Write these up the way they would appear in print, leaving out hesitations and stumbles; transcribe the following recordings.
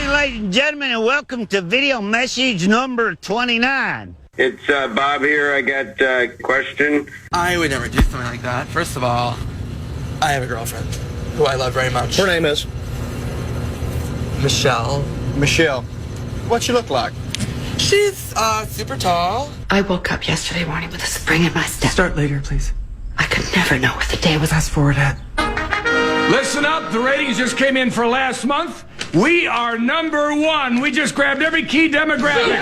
morning, ladies and gentlemen, and welcome to video message number 29. It's Bob here. I got a question. I would never do something like that. First of all, I have a girlfriend who I love very much. Her name is? Michelle. Michelle. What she look like? She's super tall. I woke up yesterday morning with a spring in my step. Start later, please. I could never know what the day was. Fast forward ahead. Listen up, the ratings just came in for last month. We are number one. We just grabbed every key demographic.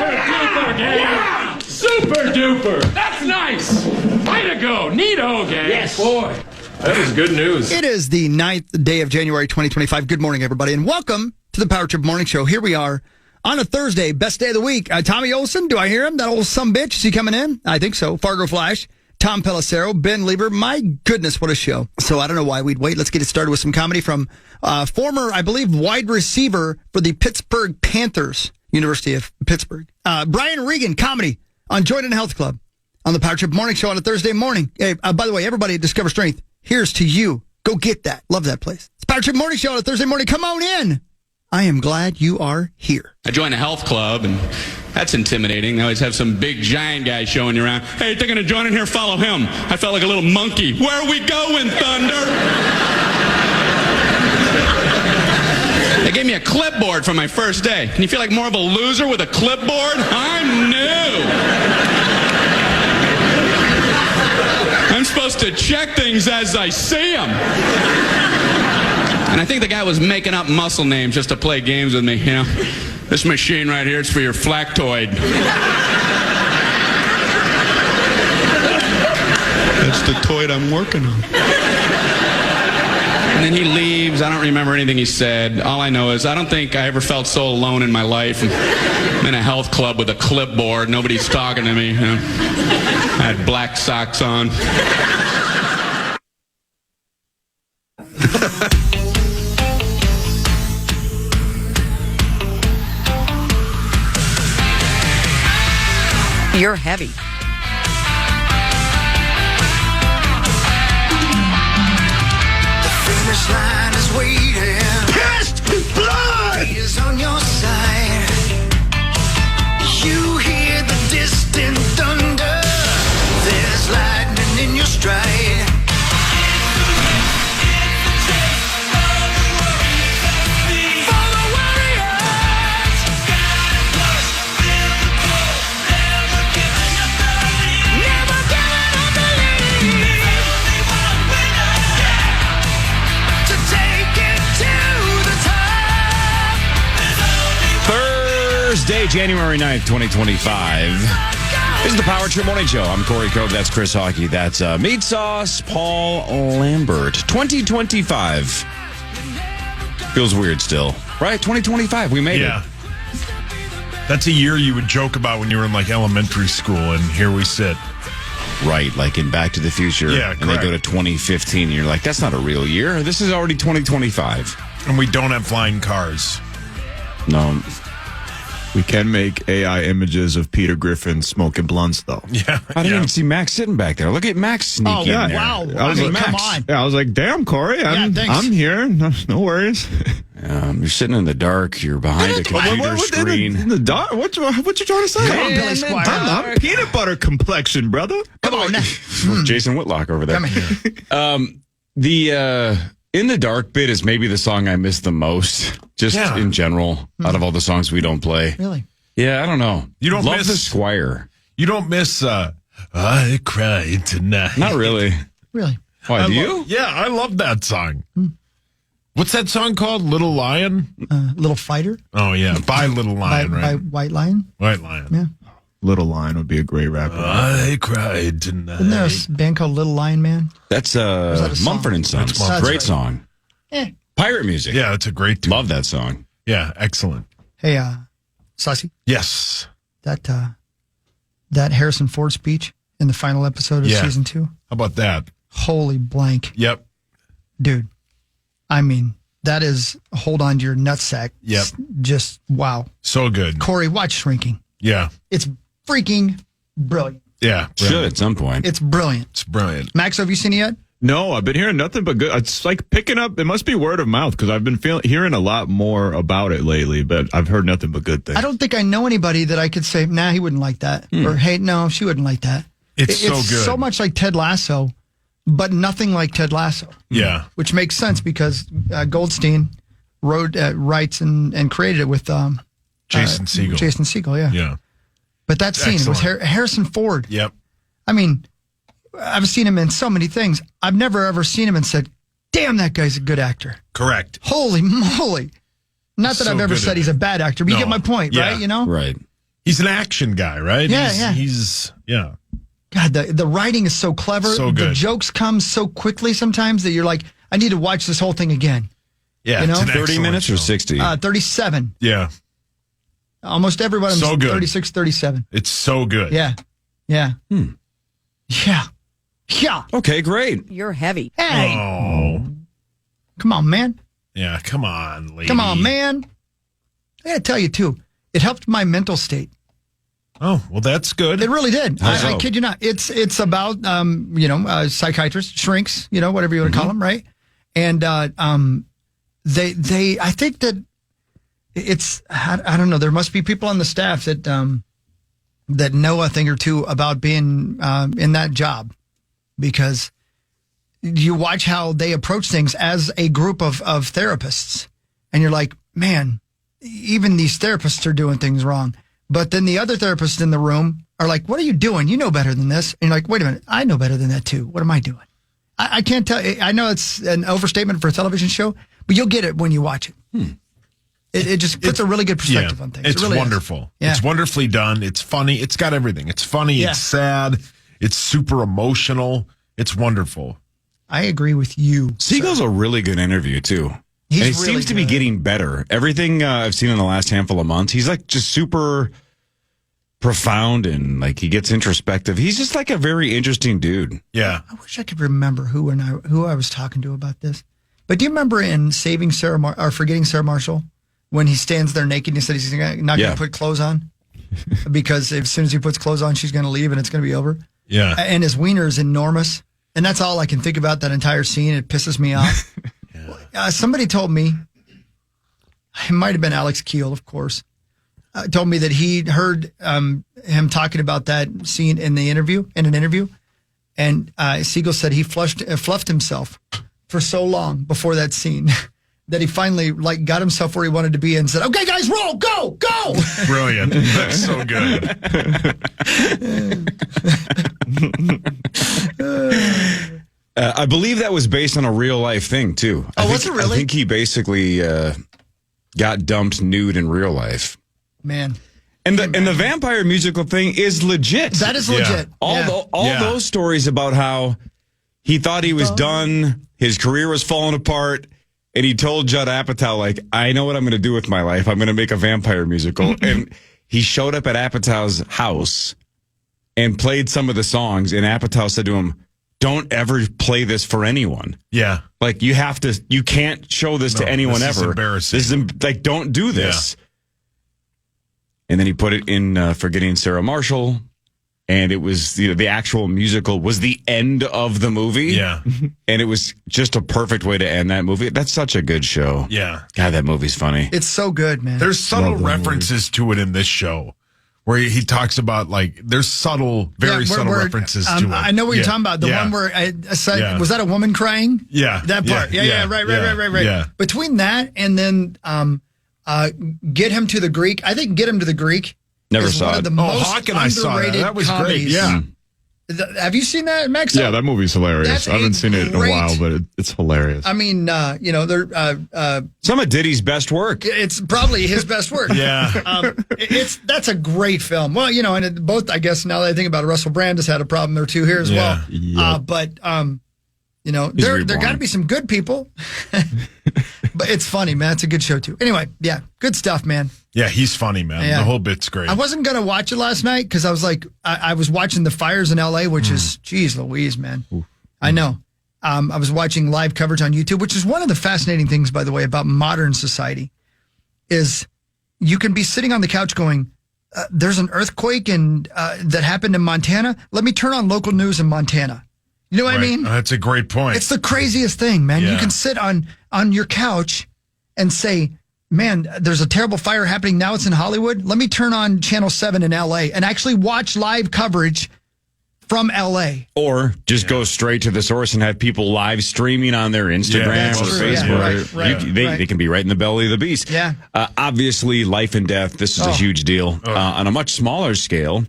Super duper. That's nice. Way to go. Neato, gang. Yes. Boy, that is good news. It is the 9th day of January 2025. Good morning, everybody, and welcome to the Power Trip Morning Show. Here we are on a Thursday, best day of the week. Tommy Olson, do I hear him? That old sumbitch, is he coming in? I think so. Fargo Flash. Tom Pelissero, Ben Lieber. My goodness, what a show. So I don't know why we'd wait. Let's get it started with some comedy from former, I believe, wide receiver for the Pittsburgh Panthers, University of Pittsburgh. Brian Regan, comedy on Joint and Health Club on the Power Trip Morning Show on a Thursday morning. Hey, by the way, everybody at Discover Strength, here's to you. Go get that. Love that place. It's Power Trip Morning Show on a Thursday morning. Come on in. I am glad you are here. I joined a health club, and that's intimidating. They always have some big, giant guy showing you around. Hey, you're thinking of joining here? Follow him. I felt like a little monkey. Where are we going, Thunder? They gave me a clipboard for my first day. Can you feel like more of a loser with a clipboard? I'm new. I'm supposed to check things as I see them. And I think the guy was making up muscle names just to play games with me, you know. This machine right here is for your flactoid. That's the toy I'm working on. And then he leaves. I don't remember anything he said. All I know is I don't think I ever felt so alone in my life. I'm in a health club with a clipboard. Nobody's talking to me. You know. I had black socks on. You're heavy. The finish line is waiting. Pissed blood! He is on your side. You hear the distant thunder. There's lightning in your stride. For the warriors. Never giving up the lead. To take it to the top. Thursday, January 9th, 2025. This is the Power Trip Morning Show. I'm Corey Cove. That's Chris Hockey. That's Meat Sauce Paul Lambert. 2025. Feels weird still. Right? 2025. We made it. That's a year you would joke about when you were in like elementary school, and here we sit. Right, like in Back to the Future. Yeah, and they go to 2015, and you're like, that's not a real year. This is already 2025. And we don't have flying cars. No. We can make AI images of Peter Griffin smoking blunts, though. Yeah. I didn't even see Max sitting back there. Look at Max sneaking in there. Wow. I was like, come on. Yeah, I was like, damn, Corey, I'm here. No worries. You're sitting in the dark. You're behind a computer screen. In the dark? What you trying to say? Come on, Billy Squire. I'm peanut butter complexion, brother. Come on now. Jason Whitlock over there. Come here. The In the Dark bit is maybe the song I miss the most, just in general, out of all the songs we don't play. Really? Yeah, I don't know. You don't Love miss the Squire. You don't miss I Cried Tonight. Not really. Really? Why, do you? Yeah, I love that song. What's that song called? Little Lion? Little Fighter? Oh, yeah. By Little Lion, by right? White Lion? White Lion. Yeah. Little Lion would be a great rapper. I Cried Tonight. Isn't there a band called Little Lion Man? That's that a song? Mumford & Sons. That's Mumford. Great song. Pirate music. Yeah, it's a great tune. Love that song. Yeah, excellent. Hey, Saucy, Yes. that Harrison Ford speech in the final episode of season 2. How about that? Holy blank. Yep. Dude, I mean, that is hold on to your nutsack. Yep. Just wow. So good. Corey, watch Shrinking. Yeah. It's freaking brilliant. Yeah. Should at some point. It's brilliant. It's brilliant. Max, have you seen it yet? No, I've been hearing nothing but good. It's like picking up. It must be word of mouth because I've been hearing a lot more about it lately, but I've heard nothing but good things. I don't think I know anybody that I could say, nah, he wouldn't like that. Or, hey, no, she wouldn't like that. It's so good. So much like Ted Lasso, but nothing like Ted Lasso. Yeah. Which makes sense because Goldstein writes and created it with Jason Segel. Jason Segel, yeah. Yeah. But that scene was Harrison Ford. Yep. I mean, I've seen him in so many things. I've never ever seen him and said, damn, that guy's a good actor. Correct. Holy moly. Not that I've ever said he's a bad actor, but you get my point, right? You know? Right. He's an action guy, right? Yeah, He's God, the writing is so clever. So good. The jokes come so quickly sometimes that you're like, I need to watch this whole thing again. Yeah. You know? 30 minutes or 60? 37. Yeah. Almost everyone is So good. 36, 37. It's so good. Yeah. Yeah. Yeah. Yeah. Okay, great. You're heavy. Hey. Oh. Come on, man. Yeah, come on, lady. Come on, man. I got to tell you, too, it helped my mental state. Oh, well, that's good. It really did. How I so? kid you not. It's about, psychiatrists, shrinks, whatever you want to call them, right? And they I think that it's, I don't know, there must be people on the staff that know a thing or two about being in that job, because you watch how they approach things as a group of therapists, and you're like, man, even these therapists are doing things wrong. But then the other therapists in the room are like, what are you doing? You know better than this. And you're like, wait a minute, I know better than that too. What am I doing? I can't tell. I know it's an overstatement for a television show, but you'll get it when you watch it. It just puts a really good perspective on things. It's it really wonderful. Yeah. It's wonderfully done. It's funny. It's got everything. It's funny. Yeah. It's sad. It's super emotional. It's wonderful. I agree with you. Segel's a really good interview, too. He's and he really seems to be good. getting better. Everything I've seen in the last handful of months, he's like just super profound and like he gets introspective. He's just like a very interesting dude. Yeah. I wish I could remember who I was talking to about this. But do you remember in Forgetting Sarah Marshall, when he stands there naked and he said he's not going to put clothes on because as soon as he puts clothes on, she's going to leave and it's going to be over. Yeah. And his wiener is enormous. And that's all I can think about that entire scene. It pisses me off. Somebody told me, it might have been Alex Keel, of course, told me that he heard him talking about that scene in an interview. And Segel said he fluffed himself for so long before that scene that he finally got himself where he wanted to be and said, okay, guys, roll, go. Brilliant. That's so good. I believe that was based on a real life thing, too. Was it really? I think he basically got dumped nude in real life. Man. And the vampire musical thing is legit. That is legit. All those stories about how he thought he was done, his career was falling apart, and he told Judd Apatow, I know what I'm going to do with my life. I'm going to make a vampire musical. And he showed up at Apatow's house and played some of the songs, and Apatow said to him, don't ever play this for anyone. Yeah. You can't show this to anyone this ever. Is embarrassing. Don't do this. Yeah. And then he put it in Forgetting Sarah Marshall, and it was the actual musical was the end of the movie. Yeah. And it was just a perfect way to end that movie. That's such a good show. Yeah. God, that movie's funny. It's so good, man. There's subtle references to it in this show where he talks about there's very subtle references to it. I know what you're talking about. The one where I said, was that a woman crying? Yeah. That part. Yeah. Right. Yeah. Between that and then Get Him to the Greek. I think Get Him to the Greek Never is saw one it. of the most Hawk and I saw that. That was comedies. great. Yeah. Have you seen that, Max? Yeah, that movie's hilarious. That's I haven't seen it in a while, but it's hilarious. I mean, they're some of Diddy's best work. It's probably his best work. Yeah. That's a great film. Well, and both, I guess, now that I think about it, Russell Brand has had a problem there too here as well. Yep. But there got to be some good people. But it's funny, man. It's a good show too. Anyway, yeah, good stuff, man. Yeah, he's funny, man. Yeah. The whole bit's great. I wasn't going to watch it last night because I was like, I was watching the fires in L.A., which is, geez Louise, man. I know. I was watching live coverage on YouTube, which is one of the fascinating things, by the way, about modern society, is you can be sitting on the couch going, there's an earthquake that happened in Montana. Let me turn on local news in Montana. You know what I mean? That's a great point. It's the craziest thing, man. Yeah. You can sit on your couch and say, man, there's a terrible fire happening now. It's in Hollywood. Let me turn on Channel 7 in LA and actually watch live coverage from LA. Or just go straight to the source and have people live streaming on their Instagram or Facebook. They can be right in the belly of the beast. Yeah. Obviously, life and death, this is a huge deal. On a much smaller scale,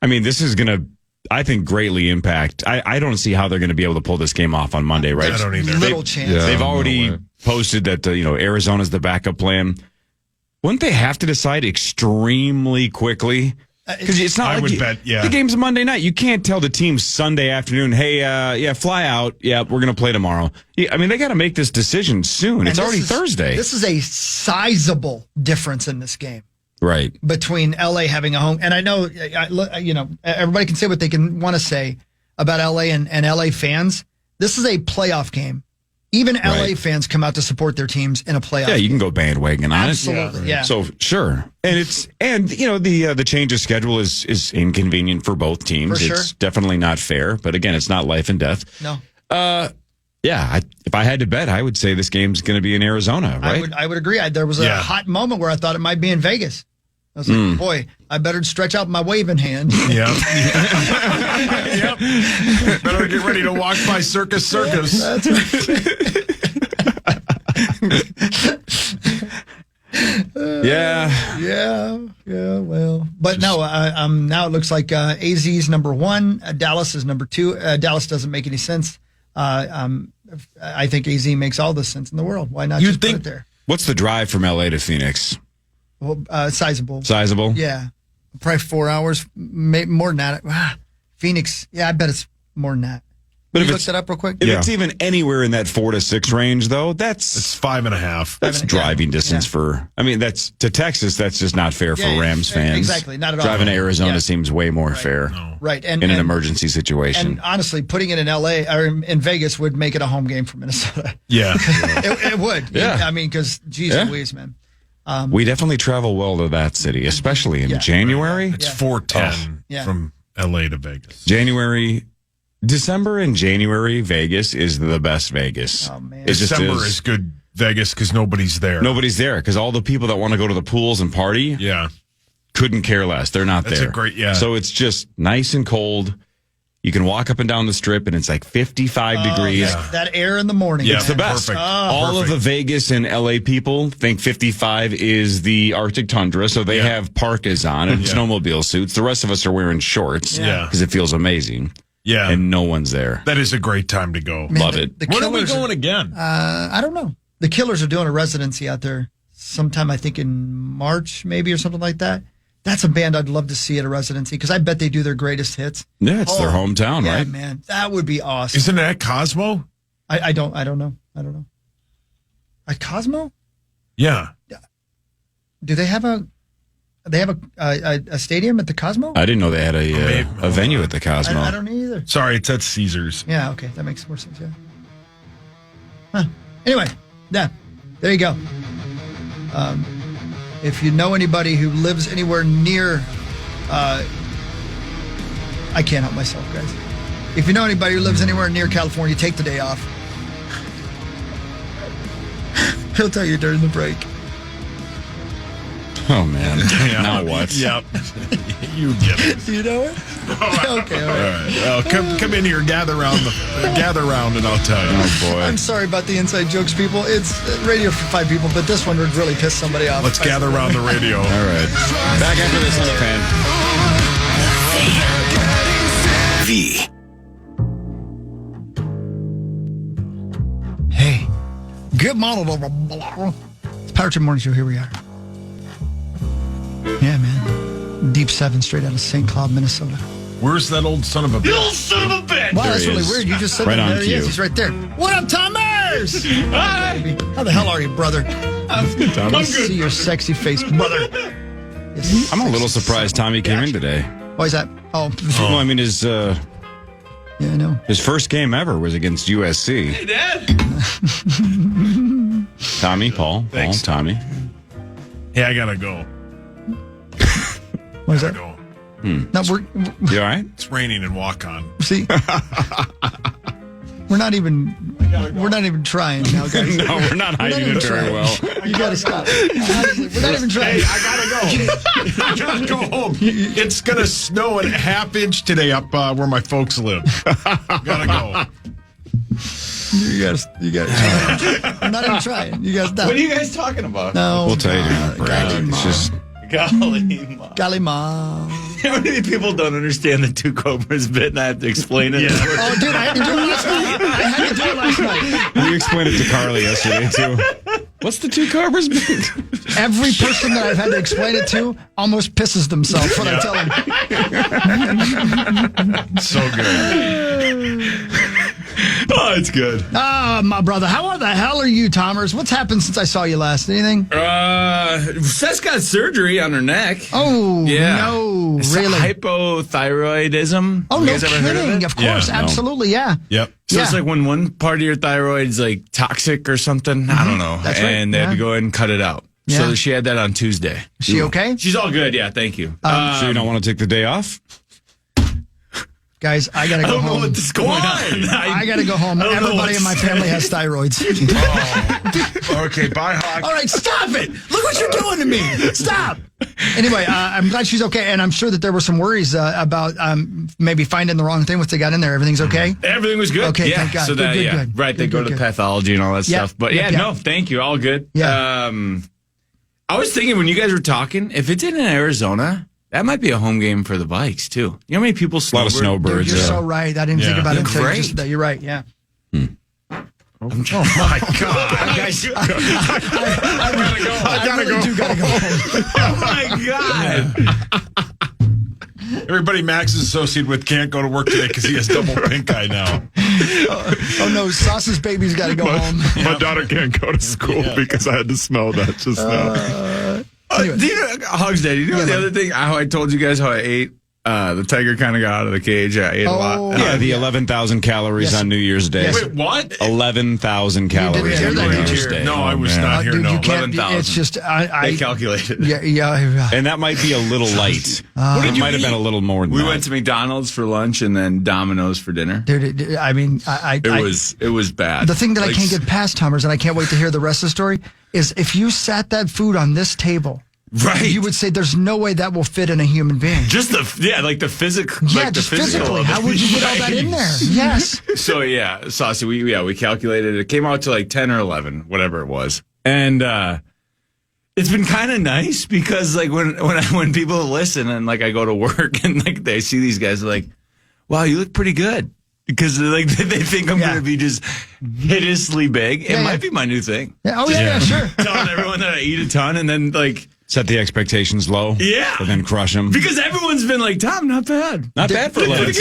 I mean, this is going to, I think, greatly impact. I don't see how they're going to be able to pull this game off on Monday, right? I don't either. Little chance. They've already posted that Arizona's the backup plan. Wouldn't they have to decide extremely quickly? Because it's not the game's Monday night. You can't tell the team Sunday afternoon, hey, fly out. Yeah, we're going to play tomorrow. I mean, they got to make this decision soon. It's already Thursday. This is a sizable difference in this game. Right. Between LA having a home. And I know, everybody can say what they can want to say about LA and LA fans. This is a playoff game. Even LA fans come out to support their teams in a playoff. Yeah, you can go bandwagon on it. Absolutely, yeah. So sure, and the change of schedule is inconvenient for both teams. For sure. It's definitely not fair, but again, it's not life and death. No. If I had to bet, I would say this game's going to be in Arizona. Right? I would agree. There was a hot moment where I thought it might be in Vegas. I was like, boy, I better stretch out my waving hand. Yep. Better get ready to walk by Circus. That's well. But now it looks like AZ is number 1. Dallas is number 2. Dallas doesn't make any sense. I think AZ makes all the sense in the world. Why not just put it there? What's the drive from LA to Phoenix? Well, sizable. Sizable? Yeah. Probably 4 hours, maybe more than that. Phoenix, I bet it's more than that. But you look that up real quick? If it's even anywhere in that 4 to 6 range, though, it's 5.5. That's driving distance for. I mean, that's to Texas. That's just not fair for Rams fans. Exactly, not at all. Driving to Arizona seems way more fair. No. Right, and in an emergency situation. And honestly, putting it in LA or in Vegas would make it a home game for Minnesota. Yeah, it would. Yeah, I mean, because geez Louise, man. We definitely travel well to that city, especially in January. It's 410 from LA to Vegas. December and January, Vegas is the best Vegas. Oh, man. December is good Vegas because nobody's there. Nobody's there because all the people that want to go to the pools and party couldn't care less. They're not there. So it's just nice and cold. You can walk up and down the strip, and it's like 55 degrees. That air in the morning. It's the best. Perfect. All of the Vegas and LA people think 55 is the Arctic tundra, so they have parkas on and snowmobile suits. The rest of us are wearing shorts because it feels amazing. Yeah. And no one's there. That is a great time to go. Love it. When are we going again? I don't know. The Killers are doing a residency out there sometime, I think in March maybe or something like that. That's a band I'd love to see at a residency because I bet they do their greatest hits. Yeah, it's their hometown, right? Yeah, man. That would be awesome. Isn't that Cosmo? I don't know. At Cosmo? Yeah. Do they have a stadium at the Cosmo? I didn't know they had a venue at the Cosmo. I don't either. Sorry, it's at Caesars. Yeah, okay. That makes more sense, yeah. Huh. Anyway, there you go. If you know anybody who lives anywhere near, I can't help myself, guys. If you know anybody who lives anywhere near California, take the day off. He'll tell you during the break. Oh, man. Now what? Yep. You get it. Do you know it? Okay, all right. Well, come in here, gather around, and I'll tell you. Oh, boy. I'm sorry about the inside jokes, people. It's radio for 5 people, but this one would really piss somebody off. Let's gather around the radio. All right. Back after this on the fan. Hey. Good morning. It's Power Trip Morning Show. Here we are. Yeah, man. Deep 7 straight out of St. Cloud, Minnesota. Where's that old son of a bitch? You old son of a bitch! Wow, that's really weird. You just said right that. on There he cue. is. He's right there. What up, Thomas? Hi! How the hell are you, brother? I'm good, Tom. I'm See good. your sexy face, brother. Yes, I'm a little sexy surprised Tommy came in today. Why is that? Oh. Well, I mean, his Yeah, I know. his first game ever was against USC. Hey, Dad! Tommy, Paul, Tommy. Hey, I gotta go. What is that? Go. No, You all right? It's raining in Waukon. see? We're not even trying now, guys. No, we're not hiding it very well. You got to stop. Honestly, we're not even trying. Hey, I gotta go. I gotta go home. It's gonna snow a half-inch today up where my folks live. Gotta go. You got. I'm not even trying. You guys. What are you guys talking about? No, We'll tell you. It's just. Golly ma. How many people don't understand the two cobras bit and I have to explain it? Yeah. Oh, dude, I had to do it last night. We explained it to Carly yesterday, too. What's the two cobras bit? Every person that I've had to explain it to almost pisses themselves when I tell them. So good. Oh, it's good. My brother. How the hell are you, Tomers? What's happened since I saw you last? Anything? Seth's got surgery on her neck. Oh, yeah. No, it's really? Hypothyroidism. Oh, you no guys ever heard of kidding. it? Of course, absolutely, yeah. Yep. So it's like when one part of your thyroid's like toxic or something. I don't know. That's right. And they had to go ahead and cut it out. Yeah. So she had that on Tuesday. Is she okay? She's all good. Yeah, thank you. So you don't want to take the day off? Guys, I gotta go home. I don't know what's going on. I gotta go home. Everybody in my family has thyroids. Okay, bye, Hawk. All right, stop it. Look what you're doing to me. Stop. Anyway, I'm glad she's okay, and I'm sure that there were some worries about maybe finding the wrong thing once they got in there. Everything's okay? Everything was good. Okay, yeah. thank God. So Good, that, good, yeah. good. Right, they go to pathology and all that stuff. But no, thank you. All good. Yeah. I was thinking when you guys were talking, if it's in Arizona, that might be a home game for the bikes, too. You know how many people snowboard? A lot of snowbirds. Dude, you're so right. I didn't think about it until you Great. just said that. You're right, yeah. Oh my God. Guys, I gotta go. Oh, my God. Everybody Max is associated with can't go to work today because he has double pink eye now. Oh, no. Sauce's baby's got to go home. My daughter can't go to school because I had to smell that just now. Anyway. Do you know, Hogs Day, do you know the other thing? How I told you guys how I ate? The tiger kind of got out of the cage. I ate a lot. Yeah, the 11,000 calories on New Year's Day. Yes. Wait, what? 11,000 calories on New Year's Day. No, I was not here. Dude, No, you can't. 11,000. It's just They calculated. Yeah. And that might be a little light. It might have been a little more than We that. went to McDonald's for lunch and then Domino's for dinner. Dude, I mean, It was bad. The thing that I can't get past, Tomers, and I can't wait to hear the rest of the story, is if you sat that food on this table, right, you would say there's no way that will fit in a human being. Just the physical. Yeah, like just the physical physically. How would you get all that in there? Yes. So yeah, Saucy, we calculated it. It came out to like 10 or 11, whatever it was, and it's been kind of nice because like when people listen and like I go to work and like they see these guys like, wow, you look pretty good. Because like they think I'm going to be just hideously big. It might be my new thing. Yeah. Oh yeah, sure. Telling everyone that I eat a ton and then like set the expectations low. Yeah. And then crush them. Because everyone's been like, Tom, not bad. Not bad for 11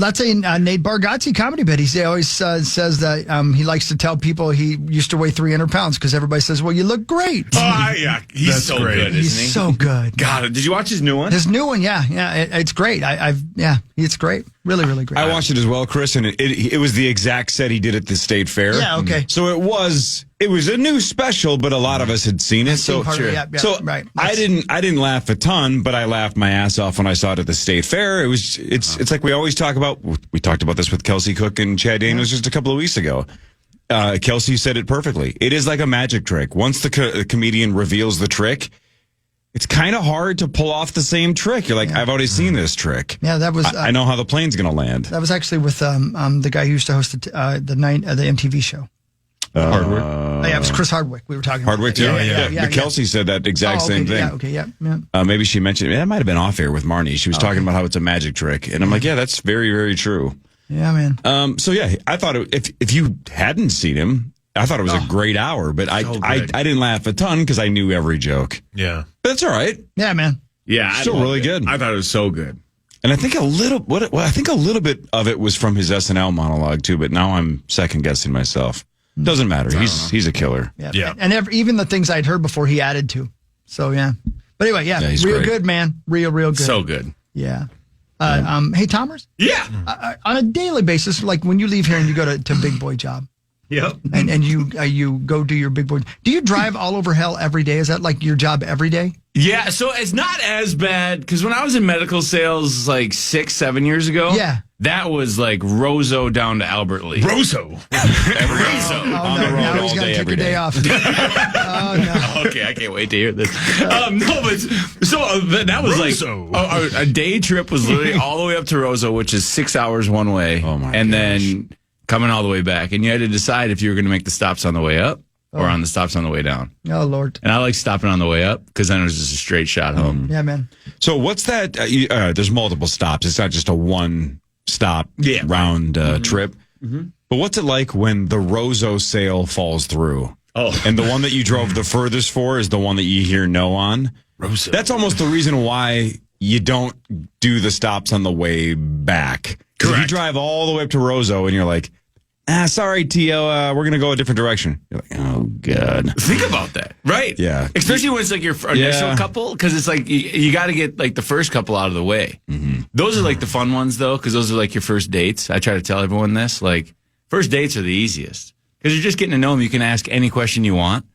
That's a Nate Bargatze comedy bit. He always says that he likes to tell people he used to weigh 300 pounds because everybody says, well, you look great. Oh, yeah. He's That's so great. good, isn't he? He's so good. God, did you watch his new one? His new one, yeah. It's great. It's great. Really, really great. I watched it as well, Chris, and it was the exact set he did at the State Fair. Yeah, okay. So it was a new special, but a lot of us had seen it. So right. I didn't laugh a ton, but I laughed my ass off when I saw it at the State Fair. It's like we always talk about. We talked about this with Kelsey Cook and Chad Daniels just a couple of weeks ago. Kelsey said it perfectly. It is like a magic trick. Once the comedian reveals the trick, it's kind of hard to pull off the same trick. You're like, I've already seen this trick. Yeah, that was. I know how the plane's going to land. That was actually with the guy who used to host the MTV show. Hardwick. Yeah, it was Chris Hardwick. We were talking Hardwick about too. Yeah. But Kelsey said that exact same thing. Yeah. Okay. Yeah. Maybe she mentioned that might have been off air with Marnie. She was talking about how it's a magic trick, and I'm like, yeah, that's very, very true. Yeah, man. So yeah, I thought if you hadn't seen him, I thought it was a great hour, but I didn't laugh a ton because I knew every joke. Yeah, but that's all right. Yeah, man. Yeah, still really good. I thought it was so good. And I think a little bit of it was from his SNL monologue too. But now I'm second guessing myself. Doesn't matter. He's a killer. Yeah. And even the things I'd heard before, he added to. So yeah. But anyway, he's real great. good, man. Real good. So good. Yeah. Hey, Tomers. Yeah. On a daily basis, like when you leave here and you go to Big Boy Job. Yep. And you go do your big boy. Do you drive all over hell every day? Is that like your job every day? Yeah, so it's not as bad because when I was in medical sales like 6-7 years ago, That was like Roseau down to Albert Lee. Roseau. Roseau. Oh, no, now he's got to take a day off. Oh, no. Okay, I can't wait to hear this. That was Roseau. like a day trip was literally all the way up to Roseau, which is 6 hours one way. Oh, my and gosh. then coming all the way back. And you had to decide if you were going to make the stops on the way up or on the stops on the way down. Oh, Lord. And I like stopping on the way up because then it was just a straight shot home. Yeah, man. So what's that? There's multiple stops. It's not just a one-stop round trip. Mm-hmm. But what's it like when the Roseau sale falls through? Oh. And the one that you drove the furthest for is the one that you hear no on? Roseau. That's almost the reason why you don't do the stops on the way back. If you drive all the way up to Roseau and you're like, sorry, Tio, we're going to go a different direction. You're like, oh, God. Think about that, right? Yeah. Especially when it's like your initial couple, because it's like you got to get like the first couple out of the way. Mm-hmm. Those are like the fun ones, though, because those are like your first dates. I try to tell everyone this. Like, first dates are the easiest because you're just getting to know them. You can ask any question you want.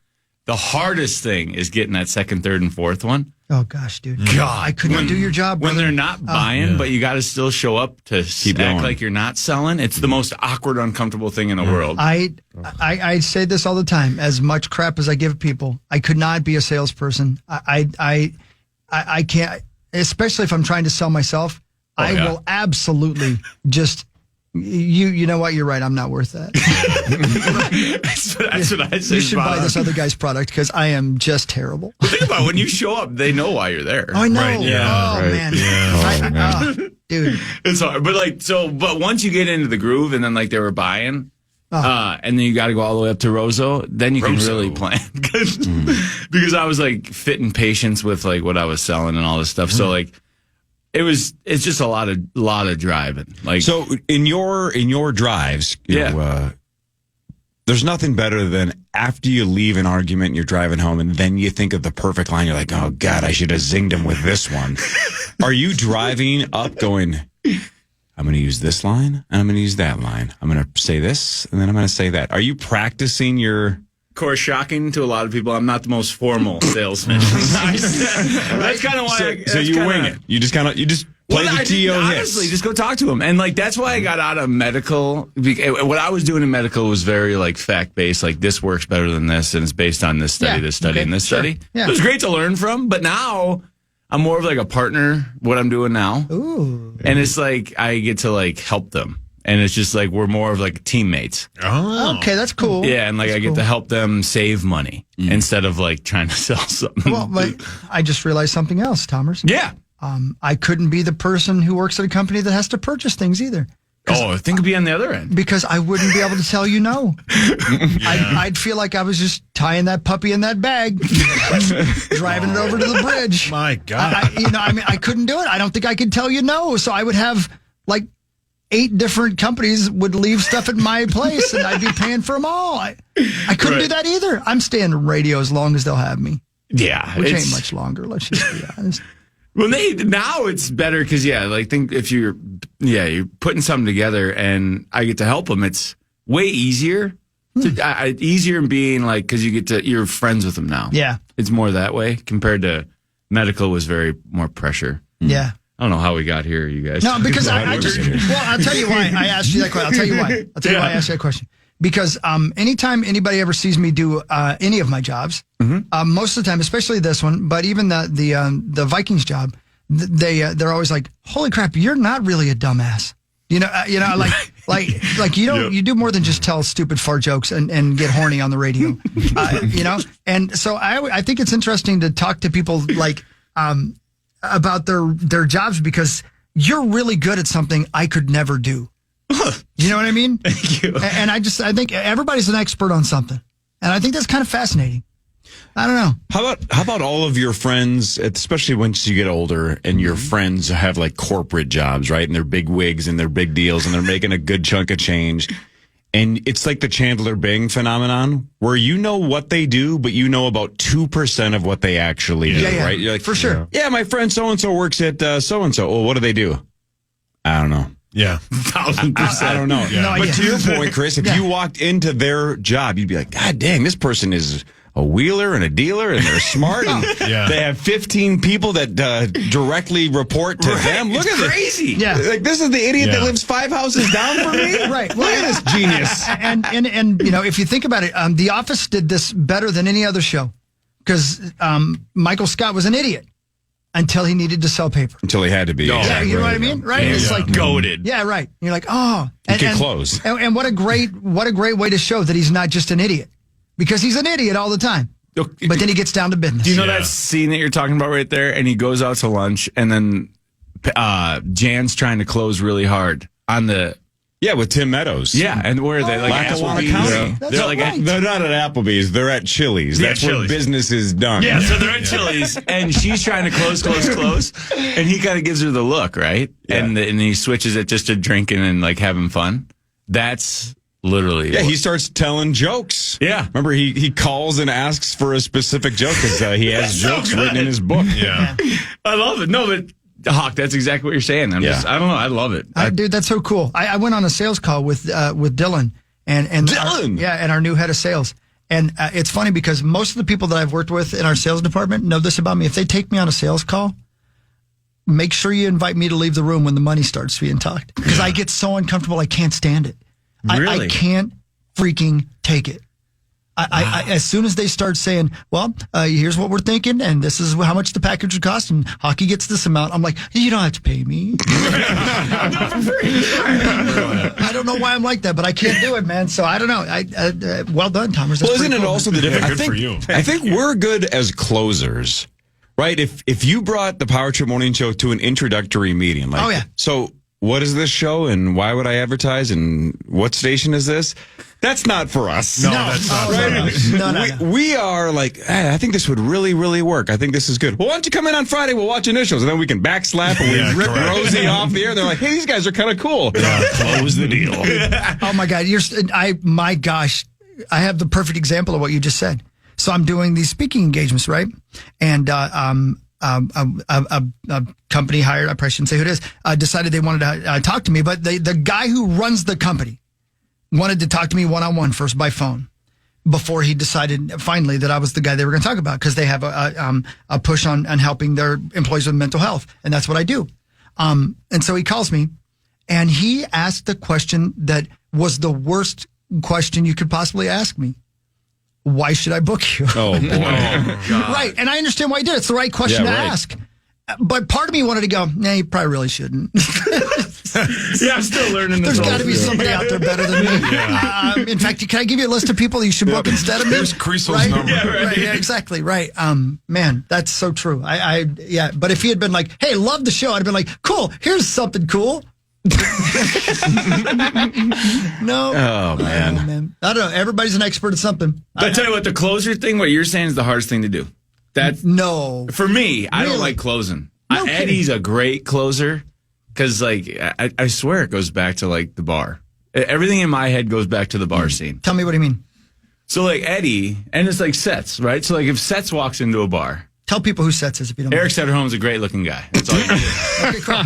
The hardest thing is getting that second, third, and fourth one. Oh, gosh, dude. God, I couldn't do your job. When brother. they're not buying, but you got to still show up to act going. like you're not selling. It's the most awkward, uncomfortable thing in the world. I say this all the time. As much crap as I give people, I could not be a salesperson. I can't, especially if I'm trying to sell myself. I will absolutely just. You know what? You're right. I'm not worth that. That's what I say. You should buy this other guy's product because I am just terrible. But think about it, when you show up, they know why you're there. Oh, I know. Right, yeah, oh, right, man. yeah. Dude. It's hard. But once you get into the groove and then like they were buying, and then you got to go all the way up to Roseau, then you can really plan. Because I was like fitting patience with like what I was selling and all this stuff. So like, it's just a lot of driving. Like, so in your drives, you know, there's nothing better than after you leave an argument and you're driving home and then you think of the perfect line. You're like, oh God, I should have zinged him with this one. Are you driving up going, I'm going to use this line and I'm going to use that line. I'm going to say this and then I'm going to say that. Are you practicing your... Of course, shocking to a lot of people, I'm not the most formal salesman. That's kind of why. So you wing it. You just play the TO hits. Honestly, just go talk to him. And like that's why I got out of medical. What I was doing in medical was very like fact based. Like this works better than this, and it's based on this study, this study, and this study. Yeah. It was great to learn from. But now I'm more of like a partner. What I'm doing now, and it's like I get to like help them. And it's just like we're more of like teammates. Oh. Okay, that's cool. Yeah, and like that's I get to help them save money instead of like trying to sell something. Well, but I just realized something else, Thomas. Yeah. I couldn't be the person who works at a company that has to purchase things either. Oh, I think it'd be on the other end. Because I wouldn't be able to tell you no. I'd feel like I was just tying that puppy in that bag, driving it over to the bridge. My God. I couldn't do it. I don't think I could tell you no. So I would have like 8 different companies would leave stuff at my place and I'd be paying for them all. I couldn't do that either. I'm staying in radio as long as they'll have me. Yeah. Which ain't much longer, let's just be honest. Well, now it's better because, think if you're putting something together and I get to help them, it's way easier. Easier in being like, because you're friends with them now. Yeah. It's more that way compared to medical was very more pressure. Yeah. I don't know how we got here, you guys. No, because I'll tell you why I asked you that question. I'll tell you why I asked you that question. Because anytime anybody ever sees me do any of my jobs, most of the time, especially this one, but even the Vikings job, they're always like, "Holy crap, you're not really a dumbass." You you do more than just tell stupid fart jokes and get horny on the radio, And so I think it's interesting to talk to people like about their jobs because you're really good at something I could never do. You know what I mean? Thank you. And I think everybody's an expert on something. And I think that's kind of fascinating. I don't know. How about all of your friends, especially once you get older and your friends have like corporate jobs, right? And they're big wigs and they're big deals and they're making a good chunk of change. And it's like the Chandler Bing phenomenon where you know what they do, but you know about 2% of what they actually do, right? You're like, for sure. Yeah, my friend so-and-so works at so-and-so. Well, what do they do? I don't know. Yeah. 1,000%. I don't know. Yeah. But to your point, Chris, if you walked into their job, you'd be like, God dang, this person is a wheeler and a dealer, and they're smart. And they have 15 people that directly report to them. Look at crazy. Yeah. Like, this is the idiot that lives 5 houses down from me? Right. Look at this genius. And if you think about it, The Office did this better than any other show because Michael Scott was an idiot until he needed to sell paper. Until he had to be. Yeah, you know what I mean? Right? It's like goated. Yeah, right. You're like, oh. He can close. And what a great way to show that he's not just an idiot. Because he's an idiot all the time. But then he gets down to business. Do you know that scene that you're talking about right there? And he goes out to lunch, and then Jan's trying to close really hard on the... Yeah, with Tim Meadows. Yeah, and where are they? Like Lackawanna Applebee's? County. They're like They're not at Applebee's. They're at Chili's. That's where business is done. Yeah, so they're at Chili's, and she's trying to close, and he kind of gives her the look, right? Yeah. And he switches it just to drinking and like having fun. That's literally he starts telling jokes. Yeah. Remember, he calls and asks for a specific joke because he has jokes written in his book. Yeah. I love it. No, but Hawk, that's exactly what you're saying. I don't know. I love it. Dude, that's so cool. I went on a sales call with Dylan and Dylan. And our new head of sales. And it's funny because most of the people that I've worked with in our sales department know this about me. If they take me on a sales call, make sure you invite me to leave the room when the money starts being talked. Because I get so uncomfortable, I can't stand it. Really? I can't freaking take it. I as soon as they start saying, well, here's what we're thinking, and this is how much the package would cost, and hockey gets this amount, I'm like, you don't have to pay me. I don't know why I'm like that, but I can't do it, man. So I don't know. Well done, Thomas. Well, isn't it also the difference? Good for you. I think we're good as closers, right? If you brought the Power Trip Morning Show to an introductory meeting, like, so what is this show, and why would I advertise, and what station is this? That's not for us. No, that's not for us. No. We are like, I think this would really, really work. I think this is good. Well, why don't you come in on Friday? We'll watch initials, and then we can backslap and we rip Rosie off the air. They're like, hey, these guys are kind of cool. Close the deal. Oh my God, my gosh, I have the perfect example of what you just said. So I'm doing these speaking engagements, right? And a company hired, I probably shouldn't say who it is, decided they wanted to talk to me, but the guy who runs the company wanted to talk to me one-on-one first by phone before he decided finally that I was the guy they were going to talk about because they have a push on helping their employees with mental health, and that's what I do. And so he calls me, and he asked the question that was the worst question you could possibly ask me. Why should I book you? Oh, boy. Right. And I understand why he did it. It's the right question to ask. But part of me wanted to go, nah, you probably really shouldn't. Yeah, I'm still learning this. There's got to be somebody out there better than me. In fact, can I give you a list of people you should book instead of me? Here's Creasel's number. Yeah, exactly. Right. Man, that's so true. But if he had been like, hey, love the show, I'd have been like, cool, here's something cool. No. Oh, man. I don't know. Everybody's an expert at something. But I tell you what, the closer thing, what you're saying is the hardest thing to do. For me, I don't like closing. Eddie's a great closer because, like, I swear it goes back to, like, the bar. Everything in my head goes back to the bar scene. Tell me what you mean. So, like, Eddie, and it's like Sets, right? So, like, if Sets walks into a bar. Tell people who Sets is if you don't Eric Sederholm's a great looking guy. That's all you need. Okay, cool.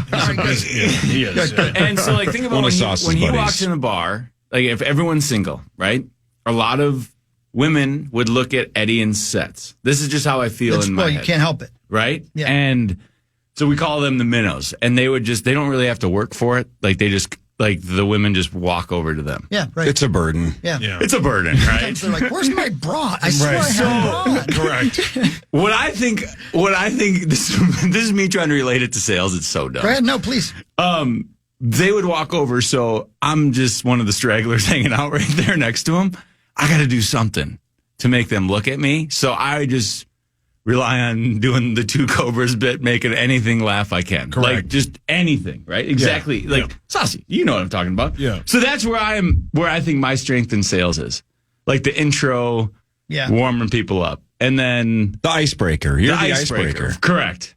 He is. And so, like, think about when he walks in a bar, like, if everyone's single, right? A lot of women would look at Eddie and Sets. This is just how I feel in my head. You can't help it. Right? Yeah. And so we call them the minnows. And they don't really have to work for it. Like, the women just walk over to them. Yeah, right. It's a burden. Yeah. It's a burden, right? They're like, where's my bra? I swear I have a bra. Correct. What I think, this is me trying to relate it to sales. It's so dumb. Brad, no, please. They would walk over, so I'm just one of the stragglers hanging out right there next to them. I got to do something to make them look at me. So I just rely on doing the two Cobras bit, making anything laugh I can. Correct. Like just anything, right? Exactly. Yeah. Like Saucy, you know what I'm talking about. Yeah. So that's where I think my strength in sales is. Like the intro, warming people up. And then the icebreaker. You're the icebreaker. Correct.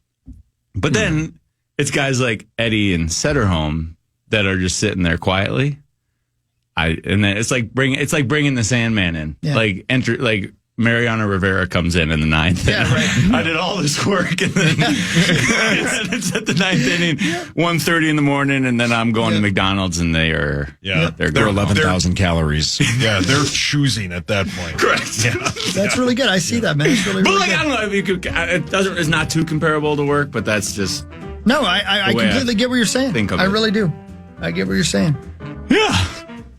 But then it's guys like Eddie and Sederholm that are just sitting there quietly. And then it's like bringing the Sandman in. Yeah. Like Mariano Rivera comes in the ninth. Yeah, right. I did all this work, and then it's at the ninth inning, 1:30 in the morning, and then I'm going to McDonald's, and they're 11,000 calories. Yeah, they're choosing at that point. Correct. Yeah. That's really good. I see that, man. It's really, But really like, good. I don't know if you could. It's not too comparable to work, but that's just. No, I the way completely get what you're saying. think of I it. really do. I get what you're saying. Yeah.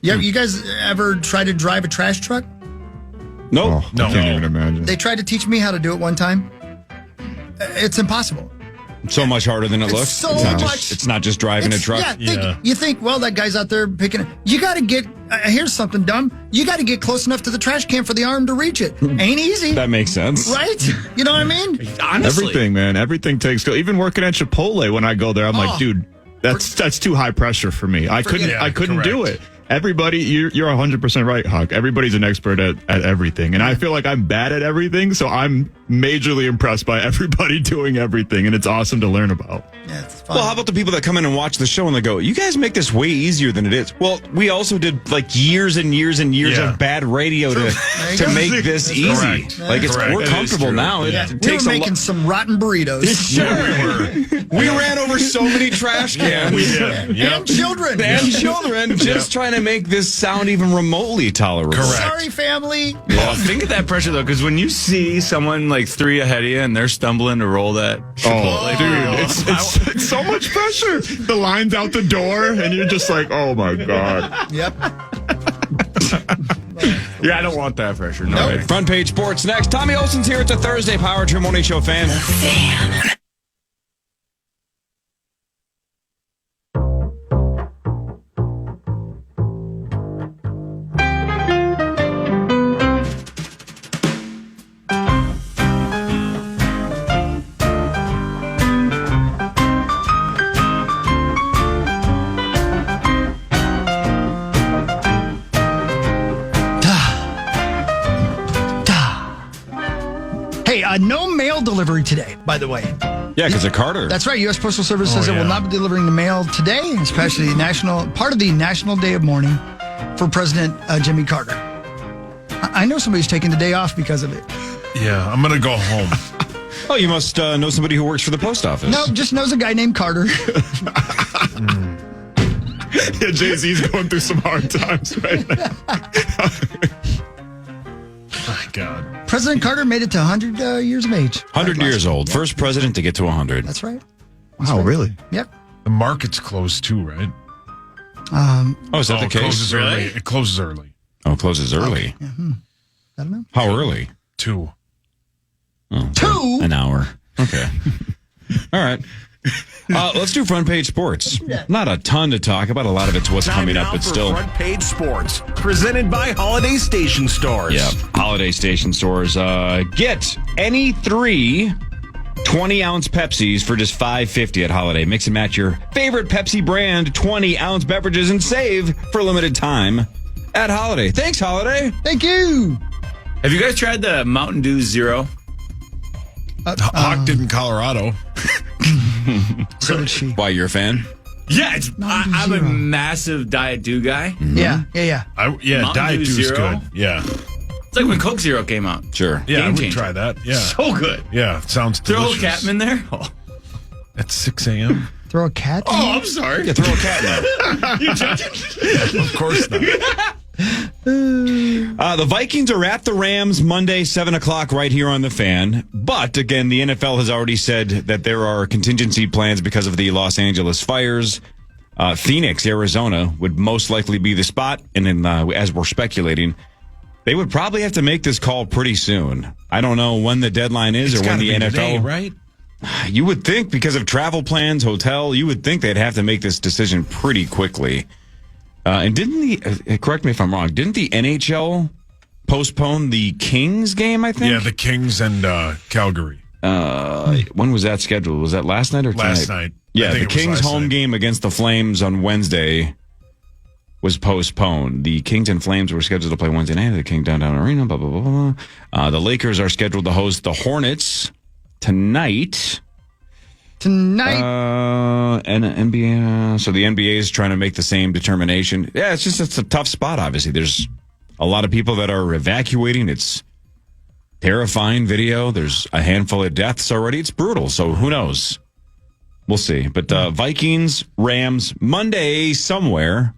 You guys ever try to drive a trash truck? No. I can't even imagine. They tried to teach me how to do it one time. It's impossible. So much harder than it It's looks. so it's not much- Just, it's not just driving a truck. You think, well, that guy's out there picking it. You got to get, here's something dumb. You got to get close enough to the trash can for the arm to reach it. Ain't easy. That makes sense. Right? You know what I mean? Honestly. Everything, man. Everything takes skill. Even working at Chipotle, when I go there, I'm like, dude, that's too high pressure for me. I couldn't do it. Everybody, you're 100% right, Huck. Everybody's an expert at everything. And I feel like I'm bad at everything, so I'm majorly impressed by everybody doing everything, and it's awesome to learn about. Yeah, it's fun. Well, how about the people that come in and watch the show and they go, you guys make this way easier than it is? Well, we also did like years and years and years of bad radio to go. make this easy. Correct. Like Correct. we're That is comfortable true. now. Yeah. It We takes were a making some rotten burritos. We ran over so many trash cans. We did. Yep. And children. And children just trying to make this sound even remotely tolerable. Correct. Sorry, family. Well, think of that pressure though, because when you see someone like 3 ahead of you and they're stumbling to roll that, Dude, it's so much pressure. The line's out the door, and you're just like, oh my God. Yep. yeah, I don't want that pressure. No Nope. way. Front page sports next. Tommy Olson's here. It's a Thursday Power Trip Morning Show fan. Hey, no mail delivery today, by the way. Yeah, because of Carter. That's right. U.S. Postal Service says it will not be delivering the mail today, especially part of the National Day of Mourning for President Jimmy Carter. I know somebody's taking the day off because of it. Yeah, I'm going to go home. Oh, you must know somebody who works for the post office. No, just knows a guy named Carter. Yeah, Jay-Z's going through some hard times right now. My God. President Carter made it to 100 years of age. 100 years old. First president to get to 100. That's right. Wow, really? Yep. The market's closed too, right? Oh, is that the It case? closes early. It closes early. Oh, it closes early. Yeah, I don't know. How early? 2. Oh, 2? An hour. Okay. All right. Let's do front page sports. Not a ton to talk about. A lot of it's what's coming up, but still. Front Page Sports, presented by Holiday Station Stores. Yeah, Holiday Station Stores. Get any 3 20-ounce Pepsis for just $5.50 at Holiday. Mix and match your favorite Pepsi brand 20-ounce beverages and save for a limited time at Holiday. Thanks, Holiday. Thank you. Have you guys tried the Mountain Dew Zero? Hawk did in Colorado. So did she. Why, you're a fan? Yeah, I'm a Zero. massive Diet Dew guy. Yeah. Yeah, Mountain Diet Dew Dew's Zero? good. Yeah. It's like when Coke Zero came out. Sure. Yeah, I Game would changer. try that. Yeah. So good. Yeah, sounds Throw delicious. a Captain in there? Oh, At 6 a.m.? Throw a cat. in I'm sorry. Yeah, throw a cat in there. You judging? Of course not. The Vikings are at the Rams Monday, 7 o'clock, right here on the Fan. But, again, the NFL has already said that there are contingency plans because of the Los Angeles fires. Phoenix, Arizona, would most likely be the spot. And then, as we're speculating, they would probably have to make this call pretty soon. I don't know when the deadline is It's or when gotta the be NFL... today, right? You would think, because of travel plans, hotel, you would think they'd have to make this decision pretty quickly. And didn't correct me if I'm wrong, didn't the NHL postpone the Kings game, I think? Yeah, the Kings and Calgary. When was that scheduled? Was that last night or tonight? Last night. Yeah, I think the it was Kings last home night. game against the Flames on Wednesday was postponed. The Kings and Flames were scheduled to play Wednesday night at the King Downtown Arena, blah, blah, blah, blah. The Lakers are scheduled to host the Hornets tonight. And NBA, so the NBA is trying to make the same determination. Yeah, it's a tough spot. Obviously, there's a lot of people that are evacuating. It's terrifying video. There's a handful of deaths already. It's brutal. So who knows? We'll see. But Vikings, Rams, Monday somewhere.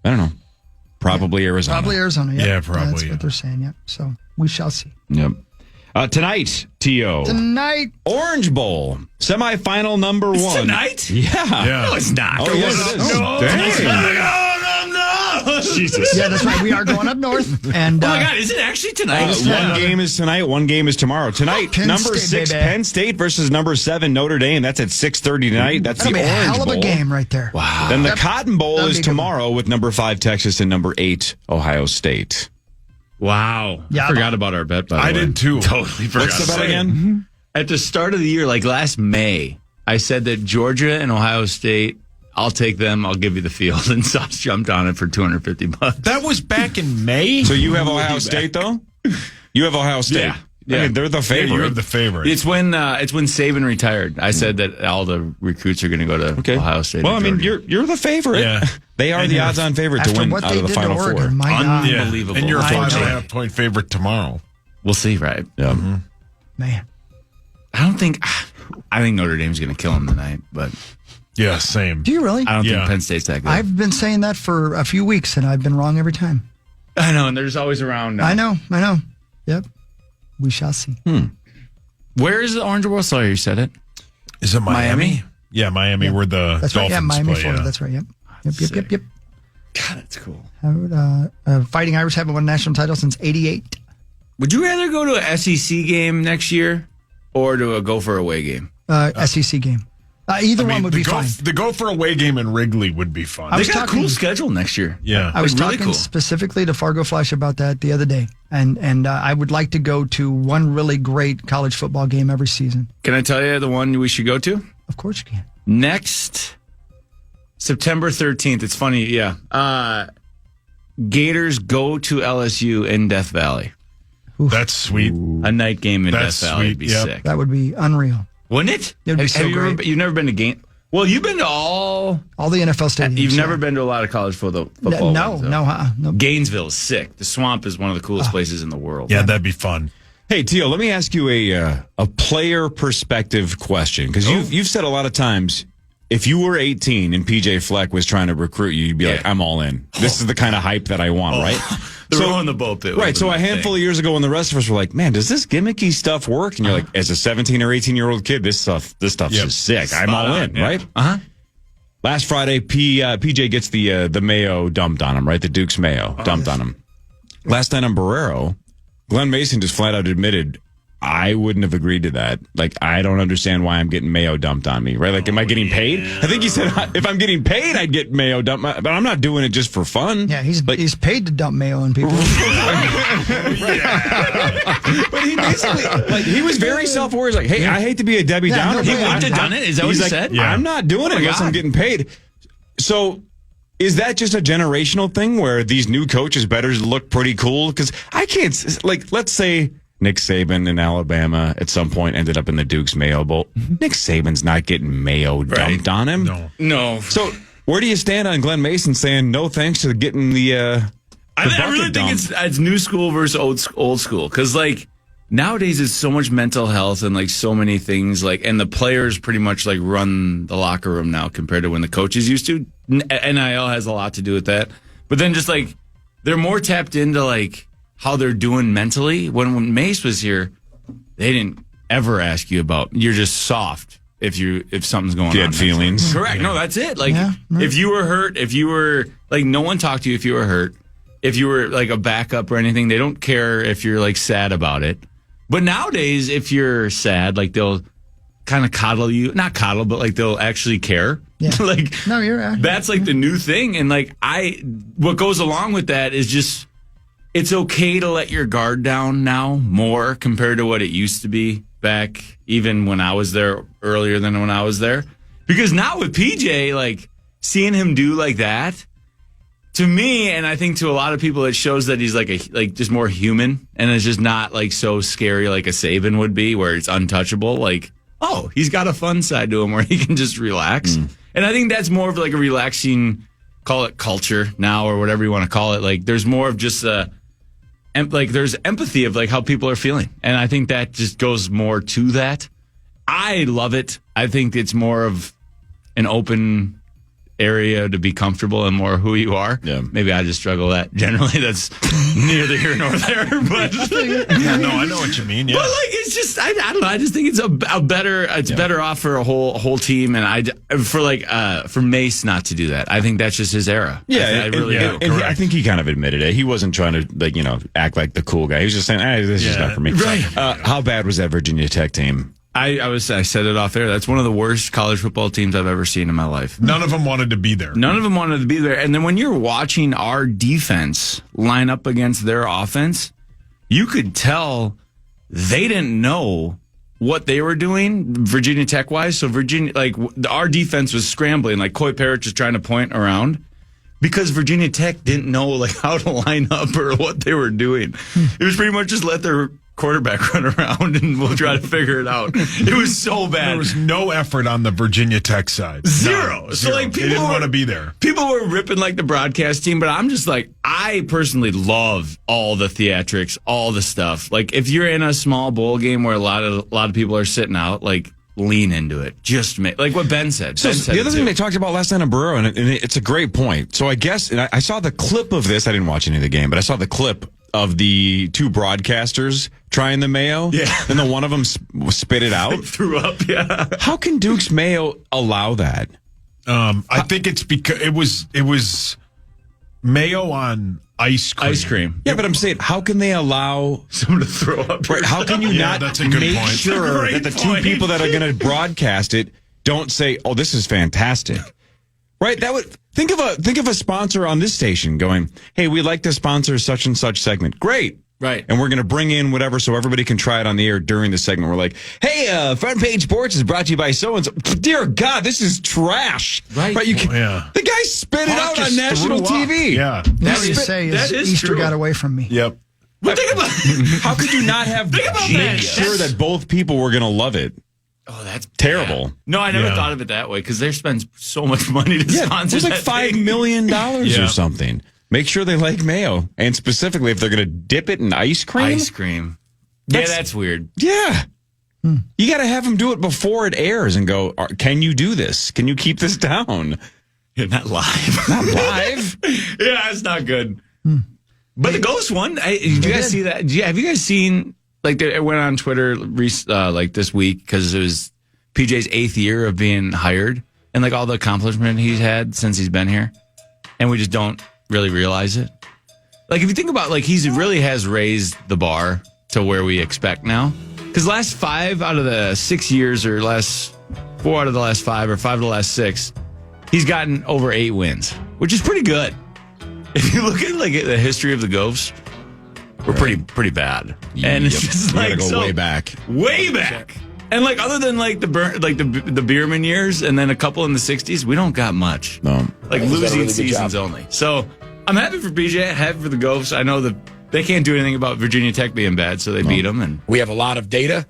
I don't know. Probably Arizona. Probably Arizona. Yep. Yeah, probably. That's what they're saying. Yep. So we shall see. Yep. Tonight, T.O. Tonight. Orange Bowl. Semifinal number one. Tonight? Yeah. No, it's not. Oh, yes, it is. No. No. Jesus. Yeah, that's right. We are going up north. And Oh, my God. Is it actually tonight? One game is tonight. One game is tomorrow. Tonight, Penn number State, 6, baby. Penn State versus number 7, Notre Dame. That's at 6:30 tonight. That's that'll the be a Orange hell of a Bowl. game right there. Wow. Then the Yep. Cotton Bowl That'll is be a good tomorrow with number 5, Texas, and number 8, Ohio State. Wow. Yeah, I forgot about our bet, by the way. I did too. Totally forgot. What's the bet about it. again? At the start of the year, like last May, I said that Georgia and Ohio State, I'll take them. I'll give you the field. And Sauce jumped on it for $250. That was back in May. So you have Ohio State, though? You have Ohio State. Yeah. I mean, they're the favorite. You're the favorite. It's when Saban retired. I said that all the recruits are going to go to Ohio State. Well, I and mean, Georgia. you're the favorite. Yeah. They are the odds-on favorite to After win what out they of the did to Final Oregon, Four. my God. Yeah. Unbelievable. And you're a I know. 5.5-point favorite tomorrow. We'll see, right? Yeah. Man. I think Notre Dame's going to kill him tonight, but Yeah, same. Do you really? I don't Yeah. think Penn State's that good. I've been saying that for a few weeks, and I've been wrong every time. I know, and there's always around now. I know. Yep. We shall see. Where is the Orange Bowl? Sorry, you said it. Is it Miami? Miami? Yeah, Miami, where the That's right. Dolphins Yeah, Miami, play. Florida. Yeah. That's right. Yep. God, that's cool. Fighting Irish haven't won a national title since '88. Would you rather go to a SEC game next year or to a Gopher away game? SEC game. Either one would be fine. The Gopher away game in Wrigley would be fun. I They was got a talking- cool schedule next year. Yeah. I was Like, really talking cool. specifically to Fargo Flash about that the other day, and I would like to go to one really great college football game every season. Can I tell you the one we should go to? Of course you can. Next September 13th. It's funny, yeah. Gators go to LSU in Death Valley. That's sweet. A night game in That's Death Valley would sweet, be yep. sick. That would be unreal. Wouldn't it? It would be so great. You've never been to game? Well, you've been to all the NFL stadiums. You've never yeah. been to a lot of college football. No, no. Gainesville is sick. The Swamp is one of the coolest places in the world. Yeah, that'd be fun. Hey, Teal, let me ask you a player perspective question, because you've said a lot of times, if you were 18 and PJ Fleck was trying to recruit you, you'd be like, I'm all in. This is the kind of hype that I want, right? They're rowing the boat. Right, so a handful of years ago when the rest of us were like, man, does this gimmicky stuff work? And you're like, as a 17 or 18-year-old kid, this stuff's just sick. I'm all in, right? Uh-huh. Last Friday, PJ gets the mayo dumped on him, right? The Duke's mayo dumped on him. Last night on Barrero, Glenn Mason just flat out admitted, I wouldn't have agreed to that. Like, I don't understand why I'm getting mayo dumped on me, right? Like, am I getting paid? I think he said, if I'm getting paid, I'd get mayo dumped, but I'm not doing it just for fun. Yeah, he's paid to dump mayo on people. But he basically, like, he was very self-aware. He's like, hey, I hate to be a Debbie Downer. He but wouldn't have done it? Is that what he's he like, said? I'm not doing it unless I'm getting paid. So is that just a generational thing where these new coaches better look pretty cool? Because I can't, like, let's say Nick Saban in Alabama at some point ended up in the Duke's Mayo Bowl. Nick Saban's not getting mayo dumped on him. No. So where do you stand on Glenn Mason saying no thanks to getting the I really think it's new school versus old school, because like nowadays it's so much mental health and like so many things, like, and the players pretty much like run the locker room now compared to when the coaches used to. NIL has a lot to do with that, but then just like they're more tapped into like how they're doing mentally. When Mace was here, they didn't ever ask you about, you're just soft if something's going on. You had feelings. Correct. No, that's it. Like if you were hurt, if you were like, no one talked to you if you were hurt. If you were like a backup or anything, they don't care if you're like sad about it. But nowadays, if you're sad, like they'll kind of coddle you, not coddle, but like they'll actually care. Yeah. Like, no, you're right. That's like the new thing. And like what goes along with that is just, it's okay to let your guard down now more compared to what it used to be back even when I was there, earlier than when I was there. Because now with PJ, like seeing him do like that, to me, and I think to a lot of people, it shows that he's like just more human, and it's just not like so scary like a Saban would be, where it's untouchable. Like, oh, he's got a fun side to him where he can just relax. And I think that's more of like a relaxing, call it culture now or whatever you want to call it. Like, there's more of just there's empathy of like how people are feeling. And I think that just goes more to that. I love it. I think it's more of an open area to be comfortable and more who you are. Yeah. Maybe I just struggle with that. Generally, that's neither here nor there. But No, I know what you mean. Yeah. But like, it's just I don't know. I just think it's a better. It's better off for a whole team, and for Mace not to do that. I think that's just his era. Yeah, I really do. And I think he kind of admitted it. He wasn't trying to act like the cool guy. He was just saying, "This is not for me." Right. How bad was that Virginia Tech team? I said it off air. That's one of the worst college football teams I've ever seen in my life. None of them wanted to be there. And then when you're watching our defense line up against their offense, you could tell they didn't know what they were doing, Virginia Tech wise. So our defense was scrambling, like Coy Parrish was trying to point around, because Virginia Tech didn't know like how to line up or what they were doing. It was pretty much just let their quarterback run around and we'll try to figure it out. It was so bad. There was no effort on the Virginia Tech side. Zero. None. So like they didn't want to be there. People were ripping like the broadcast team, but I'm just like, I personally love all the theatrics, all the stuff. Like if you're in a small bowl game where a lot of people are sitting out, like lean into it. Just make like what Ben said. So Ben said the other thing they talked about last night on Burrow, and it's a great point. So I guess, and I saw the clip of this. I didn't watch any of the game, but I saw the clip of the two broadcasters trying the mayo. Yeah. And then one of them spit it out. Threw up, yeah. How can Duke's Mayo allow that? I think it's because it was mayo on ice cream. Yeah, but I'm saying, how can they allow someone to throw up? Right, how can you not that's a good make point. sure that the two people that are going to broadcast it don't say, "Oh, this is fantastic"? Right? That would think of a sponsor on this station going, "Hey, we'd like to sponsor such and such segment." Great. Right. And we're going to bring in whatever so everybody can try it on the air during the segment. We're like, "Hey, Front Page Sports is brought to you by so-and-so." Dear God, this is trash. Right. You can, The guy spit it out on national TV. Yeah. That you say is Easter true. got away from me. Yep. But think about how could you not have made sure that both people were going to love it? Oh, that's terrible. Yeah. No, I never thought of it that way because they spend so much money to sponsor. It was like $5 million or something. Make sure they like mayo, and specifically if they're going to dip it in ice cream. Ice cream. That's weird. Yeah. You got to have them do it before it airs and go, "Can you do this? Can you keep this down?" Yeah, not live. Not live. Yeah, it's not good. But the ghost one, did you guys see that? Have you guys seen? Like, it went on Twitter like this week because it was PJ's 8th year of being hired and like all the accomplishment he's had since he's been here. And we just don't really realize it. Like, if you think about, like, he really has raised the bar to where we expect now. Because last 5 out of the 6 years or last 4 out of the last 5 or 5 out of the last 6, he's gotten over 8 wins, which is pretty good. If you look at, like, the history of the Gophers, we're pretty bad, and it's just you like gotta go way back. And like other than like the Bierman years, and then a couple in the '60s, we don't got much. No, like losing seasons only. So I'm happy for BJ, happy for the Gophers. I know that they can't do anything about Virginia Tech being bad, so they beat them. And we have a lot of data.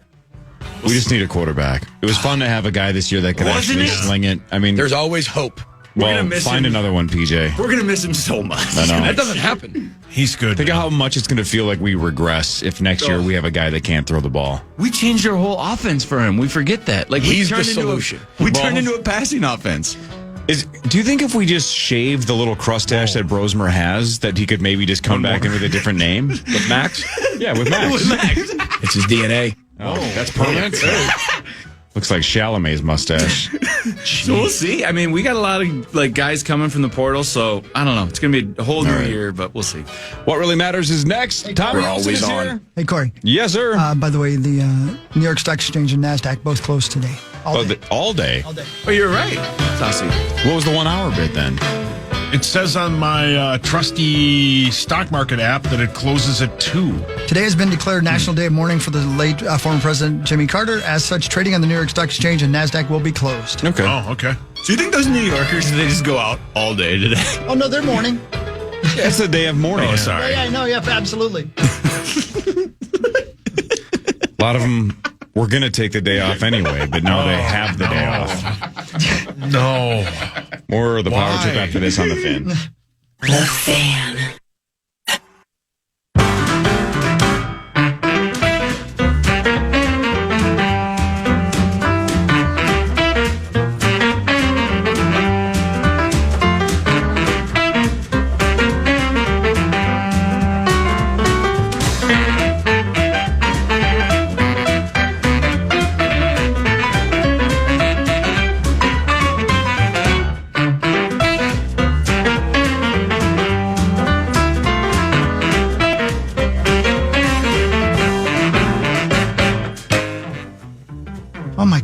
We just need a quarterback. It was fun to have a guy this year that could actually sling it. I mean, there's always hope. Well, find another one, PJ. We're going to miss him so much. I know. That doesn't happen. He's good. Think of how much it's going to feel like we regress if next year we have a guy that can't throw the ball. We changed our whole offense for him. We forget that. Like he's the solution. We turned into a passing offense. Do you think if we just shave the little crustache that Brosmer has, that he could maybe just come back in with a different name? With Max? Yeah, with Max. It's his DNA. Oh, that's permanent? Looks like Chalamet's mustache. So we'll see. I mean, we got a lot of like guys coming from the portal, so I don't know. It's going to be a whole new year, but we'll see. What really matters is next. Tommy Olson is here. Hey, Corey. Yes, sir. By the way, the New York Stock Exchange and NASDAQ both closed today. All day. All day? All day. Oh, you're right. Saucy. What was the 1 hour bid then? It says on my trusty stock market app that it closes at 2. Today has been declared National Day of Mourning for the late former President Jimmy Carter. As such, trading on the New York Stock Exchange and NASDAQ will be closed. Okay. Oh, okay. So you think those New Yorkers, they just go out all day today? Oh, no, they're mourning. It's the day of mourning. Oh, sorry. Yeah, no, yeah, absolutely. A lot of them were going to take the day off anyway, but now they have the day off. No. More of the power trip after this on the Fan. The Fan.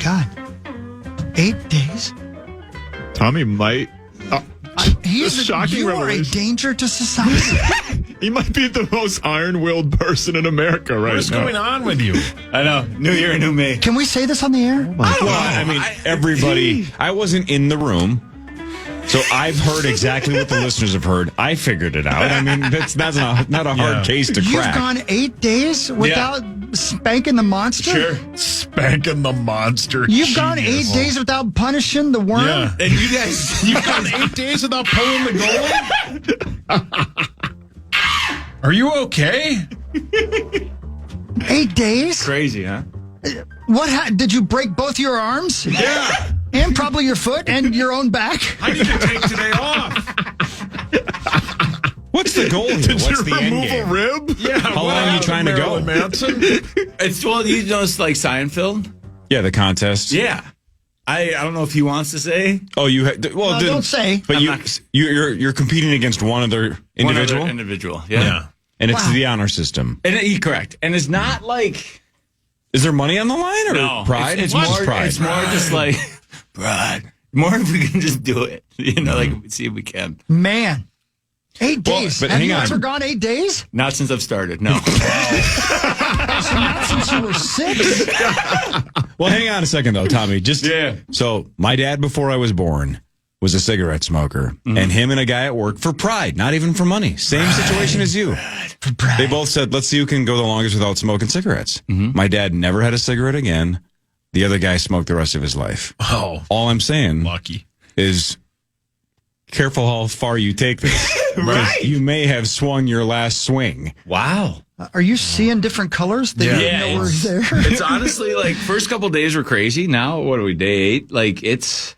God. 8 days? Tommy might. He's a shocking you are a revelation. danger to society. He might be the most iron-willed person in America right What's now. going on with you? I know. New year, new me. Can we say this on the air? I mean, everybody. I wasn't in the room, so I've heard exactly what the listeners have heard. I figured it out. I mean, that's not a hard case to You've crack. gone 8 days without spanking the monster? Sure. Spanking the monster. You've gone 8 Genius. days without punishing the worm? Yeah. And you guys, You've gone 8 days without pulling the goalie? Are you okay? 8 days? crazy, huh? Did you break both your arms? Yeah. And probably your foot and your own back? I need to take today off. What's the goal here? Did What's you the end remove game? a rib? Yeah. How long are you trying to go? Marilyn Manson? It's well, you know, it's like Seinfeld. Yeah, the contest. Yeah. I don't know if he wants to say. Oh, you well, No, don't say. But I'm you're competing against one other individual, One other individual. Yeah. and it's Wow. the honor system. And correct. And it's not like Is there money on the line or no pride? It's Just more. pride. It's more just like pride. More if we can just do it. You know, like see if we can. Man. 8 Well, days. but Have hang you on. ever gone 8 days? Not since I've started. No. So not since you were 6? Well, hang on a second though, Tommy. Just Yeah. So my dad, before I was born, was a cigarette smoker, and him and a guy at work for pride, not even for money. Same situation as you. For pride. They both said, "Let's see who can go the longest without smoking cigarettes." My dad never had a cigarette again. The other guy smoked the rest of his life. Oh, All I'm saying lucky. is, careful how far you take this. Right. You may have swung your last swing. Wow. Are you seeing different colors that you didn't know were it's, there? it's honestly like first couple days were crazy. Now what are we, day 8? Like it's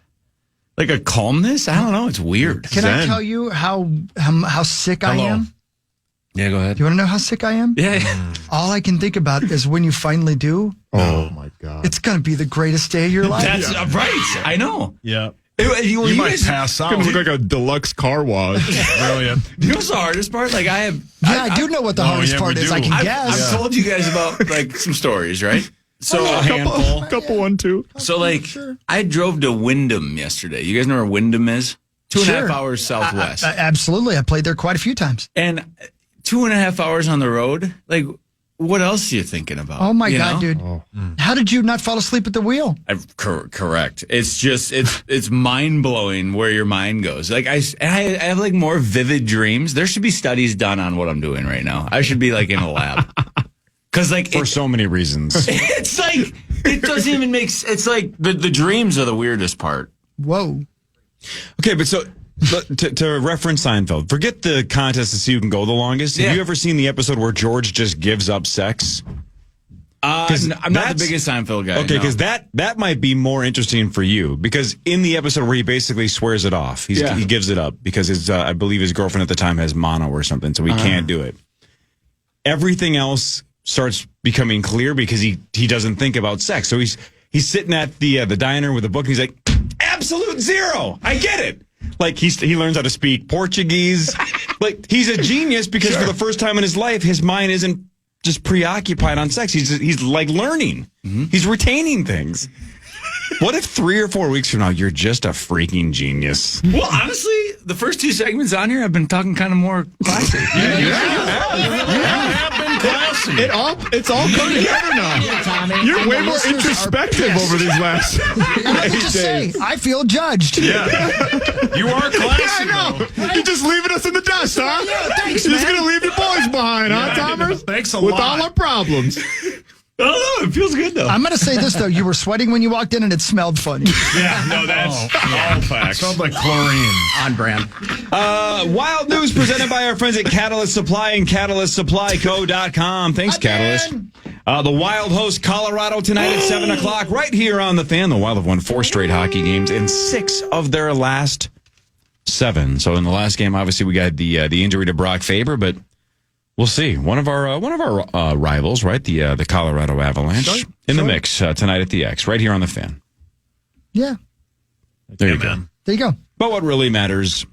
like a calmness. I don't know. It's weird. Can I tell you how sick I am? Yeah, go ahead. You want to know how sick I am? Yeah. All I can think about is when you finally do, Oh, my God. it's going to be the greatest day of your life. That's right. I know. Yeah. You You might guys- pass out. It's like a deluxe car wash. Brilliant. You know what's the hardest part? Like I do know what the hardest part is. I can guess. I've told you guys about like some stories, right? So A handful. Couple 1, 2. So like I drove to Wyndham yesterday. You guys know where Wyndham is? 2.5 hours southwest. Absolutely. I played there quite a few times. And 2.5 hours on the road. Like, what else are you thinking about? Oh, my You God, know? dude. How did you not fall asleep at the wheel? Correct. It's just it's mind blowing where your mind goes. Like I have like more vivid dreams. There should be studies done on what I'm doing right now. I should be like in a lab. Because like For so many reasons. it's like it doesn't even make. It's like the dreams are the weirdest part. Whoa. Okay, but so to reference Seinfeld, forget the contest to see who can go the longest. Have you ever seen the episode where George just gives up sex? I'm not the biggest Seinfeld guy. Okay, no. because that might be more interesting for you. Because in the episode where he basically swears it off, he gives it up because his I believe his girlfriend at the time has mono or something, so he can't do it. Everything else starts becoming clear because he doesn't think about sex. So he's sitting at the diner with a book and he's like, absolute zero. I get it. Like he learns how to speak Portuguese. Like he's a genius because for the first time in his life, his mind isn't just preoccupied on sex. He's like learning. He's retaining things. What if 3 or 4 weeks from now you're just a freaking genius? Well, honestly, the first 2 segments on here, I've been talking kind of more classy. You have been classy. It's all come together now. You're way more introspective over these last And I 8 can just days. say, I feel judged. Yeah. You are classy. Yeah, I know. You're just leaving us in the dust, huh? Yeah, thanks, You're just man. going to leave your boys behind, huh, Thomas? Thanks a With lot. all our problems. I don't know. It feels good, though. I'm going to say this, though. You were sweating when you walked in and it smelled funny. Yeah, no, that's all facts. Sounds like chlorine. On brand. Wild news presented by our friends at Catalyst Supply and CatalystSupplyCo.com. Thanks, Catalyst. The Wild host Colorado tonight at 7 o'clock right here on The Fan. The Wild have won 4 straight hockey games in 6 of their last 7. So in the last game, obviously, we got the injury to Brock Faber, but we'll see. One of our rivals, right? The Colorado Avalanche in the mix tonight at the X, right here on The Fan. Yeah. There you go. There you go. But what really matters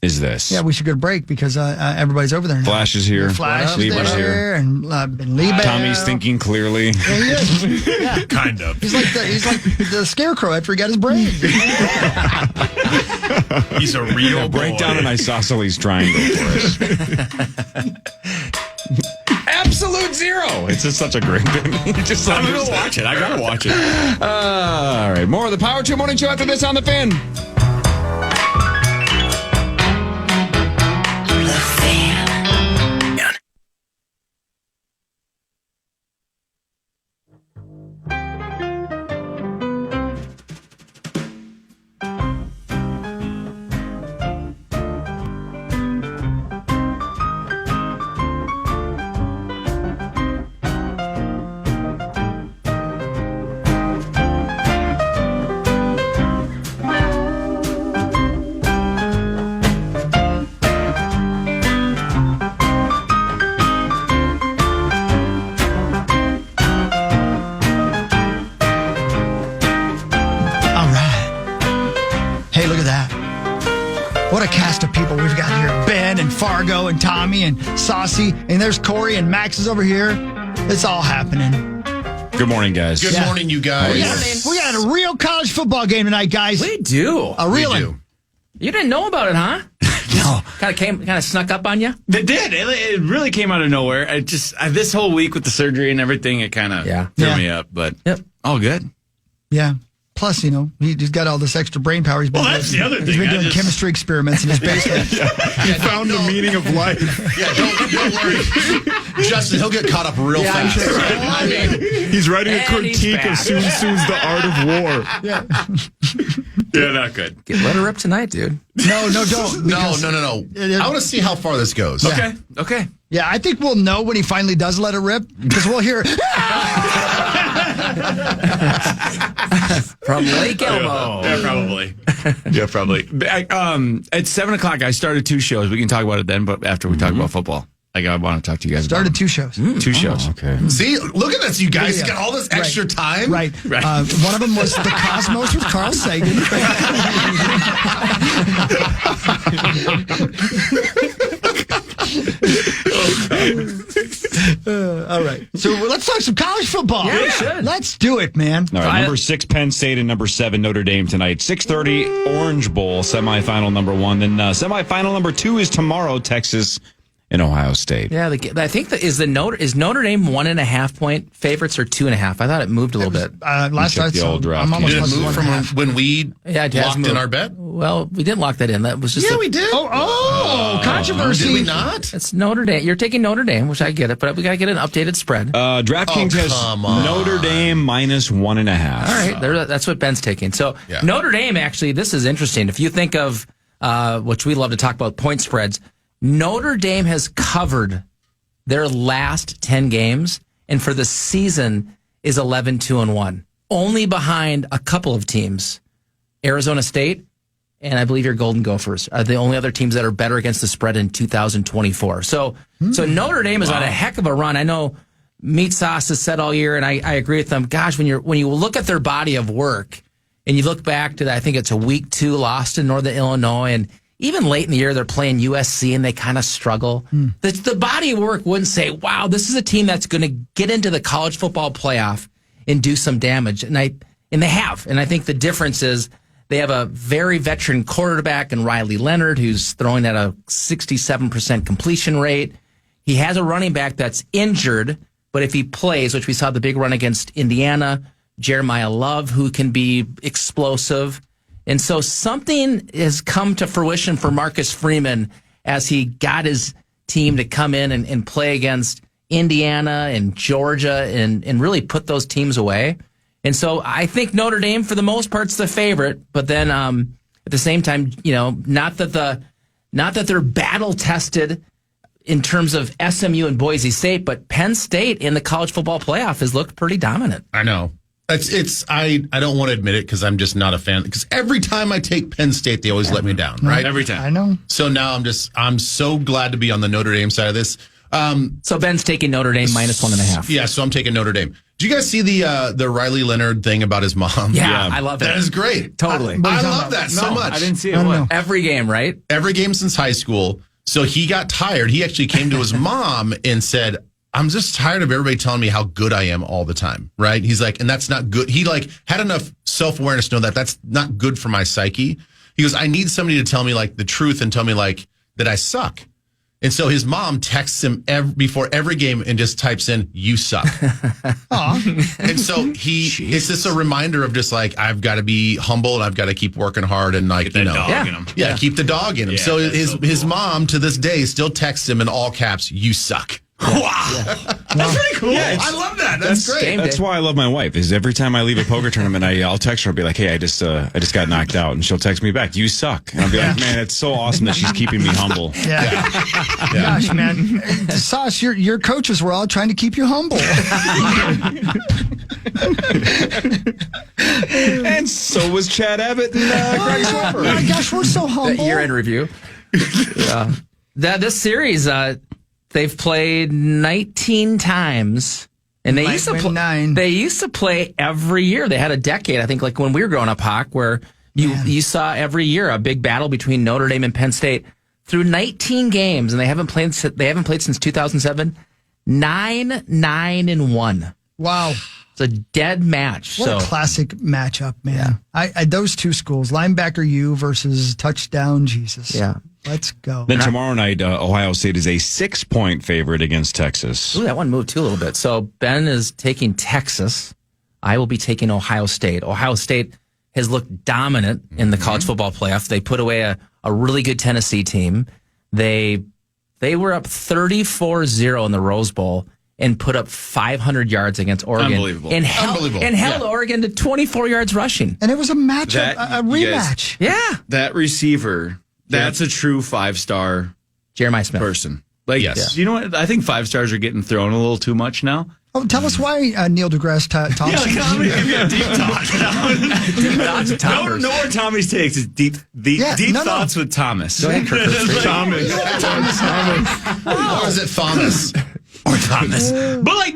is this? Yeah, we should go to break because everybody's over there now. Flash is here. Flash is Lieber's there, and Lee Bear. Tommy's thinking clearly. Yeah, he is. Yeah. Kind of. He's like the scarecrow after he got his brain. He's a real boy. Break down an isosceles triangle for us. Absolute zero. It's just such a great bit. I'm going to watch it. I got to watch it. All right. More of the Power Trip Morning Show after this on the Fan. Fargo and Tommy and Saucy, and there's Corey and Max is over here. It's all happening. Good morning, guys. Good morning, you guys. We got a real college football game tonight, guys. We do. A real one. You didn't know about it, huh? No. Kind of snuck up on you? It did. It really came out of nowhere. This whole week with the surgery and everything, it kind of threw me up, but all good. Yeah. Plus, he's got all this extra brain power. That's the other thing. He's been doing chemistry experiments in his basement. He found the meaning of life. Yeah, don't worry. Justin, he'll get caught up real fast. Sure. I mean, he's writing a critique of Sun Tzu's The Art of War. Yeah. Yeah, not good. Let her rip tonight, dude. No, don't. No. I want to see how far this goes. Okay. Yeah, I think we'll know when he finally does let it rip because we'll hear from Lake Elmo. Yeah, probably. At 7 o'clock, I started 2 shows. We can talk about it then, but after we talk about football, I want to talk to you guys. Started 2 shows. 2 shows. Okay. See, look at this, you guys. You got all this extra time. Right. One of them was The Cosmos with Carl Sagan. All right. So let's talk some college football. Yeah, we should. Let's do it, man. All right, number 6, Penn State, and number 7, Notre Dame tonight. 6:30, Orange Bowl, semifinal number 1. Then semifinal number 2 is tomorrow, Texas and Ohio State. Yeah, I think is Notre Dame 1.5 point favorites or 2.5? I thought it moved a little bit. Last night, draft. I'm almost Did it move from when we locked in our bet? Well, we didn't lock that in. That was just we did. Controversy. Did we not? It's Notre Dame. You're taking Notre Dame, which I get it, but we got to get an updated spread. DraftKings has Notre Dame minus 1.5. All right, that's what Ben's taking. So Notre Dame, actually, this is interesting. If you think of, which we love to talk about, point spreads, Notre Dame has covered their last 10 games, and for the season is 11-2-1, only behind a couple of teams. Arizona State and I believe your Golden Gophers are the only other teams that are better against the spread in 2024. So Notre Dame is on a heck of a run. I know Meat Sauce has said all year, and I agree with them. Gosh, when you look at their body of work and you look back to I think it's a week 2 loss to Northern Illinois, and even late in the year, they're playing USC and they kind of struggle. The body of work wouldn't say, wow, this is a team that's going to get into the college football playoff and do some damage. And they have. And I think the difference is they have a very veteran quarterback in Riley Leonard, who's throwing at a 67% completion rate. He has a running back that's injured, but if he plays, which we saw the big run against Indiana, Jeremiah Love, who can be explosive. And so something has come to fruition for Marcus Freeman as he got his team to come in and play against Indiana and Georgia and really put those teams away. And so I think Notre Dame, for the most part, is the favorite. But then at the same time, not that they're battle tested in terms of SMU and Boise State, but Penn State in the college football playoff has looked pretty dominant. I know. I don't want to admit it because I'm just not a fan. Because every time I take Penn State, they always let me down, right? Every time. I know. So now I'm so glad to be on the Notre Dame side of this. So Ben's taking Notre Dame minus 1.5. Yeah, so I'm taking Notre Dame. Did you guys see the Riley Leonard thing about his mom? Yeah, I love that. That is great. Totally. I love that so much. I didn't see it. Every game, right? Every game since high school. So he got tired. He actually came to his mom and said, I'm just tired of everybody telling me how good I am all the time, right? He's like, and that's not good. He had enough self-awareness to know that that's not good for my psyche. He goes, I need somebody to tell me the truth and tell me that I suck. And so his mom texts him before every game and just types in, you suck. And so it's just a reminder of just I've got to be humble and I've got to keep working hard and dog in him. Yeah, keep the dog in him. Yeah, so his mom to this day still texts him in all caps, you suck. Wow. That's pretty cool. Yeah, I love that. That's great. That's why I love my wife. Is every time I leave a poker tournament, I'll text her. I'll be like, "Hey, I just got knocked out," and she'll text me back, "You suck." And I'll be like, "Man, it's so awesome that she's keeping me humble." Yeah. Gosh, man, Sauce, your coaches were all trying to keep you humble. And so was Chad Abbott and Greg Schwepper. Oh my gosh, we're so humble. Year-end review. This series, they've played 19 times, and they used to play 9. They used to play every year. They had a decade, I think, like when we were growing up, Hawk, where you saw every year a big battle between Notre Dame and Penn State through 19 games, and they haven't played since 2007. 9-1. Wow. It's a dead match. What a classic matchup, man. I those two schools, linebacker U versus touchdown Jesus. Yeah. Let's go. Then tomorrow night, Ohio State is a 6-point favorite against Texas. Ooh, that one moved too a little bit. So Ben is taking Texas. I will be taking Ohio State. Ohio State has looked dominant in the college football playoff. They put away a really good Tennessee team. They were up 34-0 in the Rose Bowl and put up 500 yards against Oregon. Unbelievable. And held Oregon to 24 yards rushing. And it was a matchup, a rematch. Yeah. That receiver, that's a true 5-star Jeremiah Smith person. You know what? I think 5 stars are getting thrown a little too much now. Oh, tell us why Neil deGrasse Thompson. I'm going to give you a deep talk. No more Tommy's takes. It's deep thoughts with Thomas. Go ahead, Kirk. Thomas. Or is it Thomas? Or Thomas. But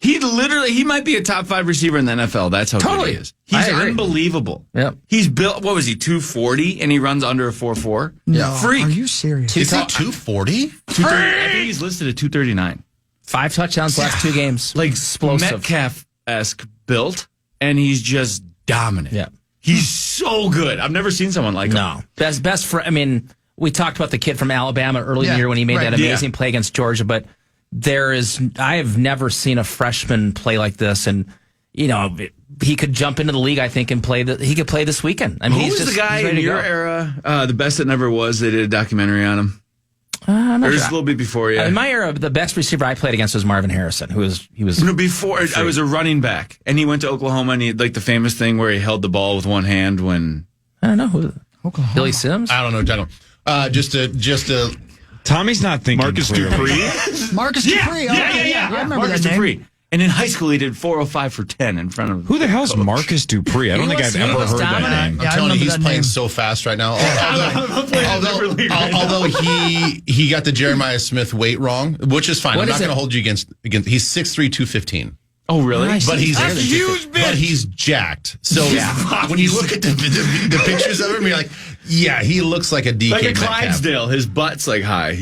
he might be a top 5 receiver in the NFL. That's how good he is. He's unbelievable. Yep. He's built, 240, and he runs under a 4.4? No. Freak. Are you serious? Is he 240? 230. I think he's listed at 239. 5 touchdowns last 2 games. Explosive. Metcalf-esque built, and he's just dominant. Yeah. He's so good. I've never seen someone like him. No. Best for, I mean, we talked about the kid from Alabama early in the year when he made that amazing play against Georgia, but I have never seen a freshman play like this, and he could jump into the league, I think, and he could play this weekend. I mean, Who was the guy in your era, the best that never was? They did a documentary on him. Or just a little bit before, yeah. In my era, the best receiver I played against was Marvin Harrison, he was. No, before I was a running back, and he went to Oklahoma, and he had the famous thing where he held the ball with one hand when I don't know who. Oklahoma. Billy Sims. I don't know, General. Just a. Tommy's not thinking. Marcus Dupree. Marcus Dupree. Yeah. I remember Marcus that name. Dupree. And in high school, he did 405 for 10 in front of. Who the hell's Marcus Dupree? I don't think I've ever heard that name. I'm telling you, he's playing so fast right now. Although he got the Jeremiah Smith weight wrong, which is fine. I'm not going to hold you against. He's 6'3", 215. Oh, really? But he's a huge bitch. But he's jacked. So when you look at the pictures of him, you're like, yeah, he looks like a DK like a Metcalf. Clydesdale. His butt's high,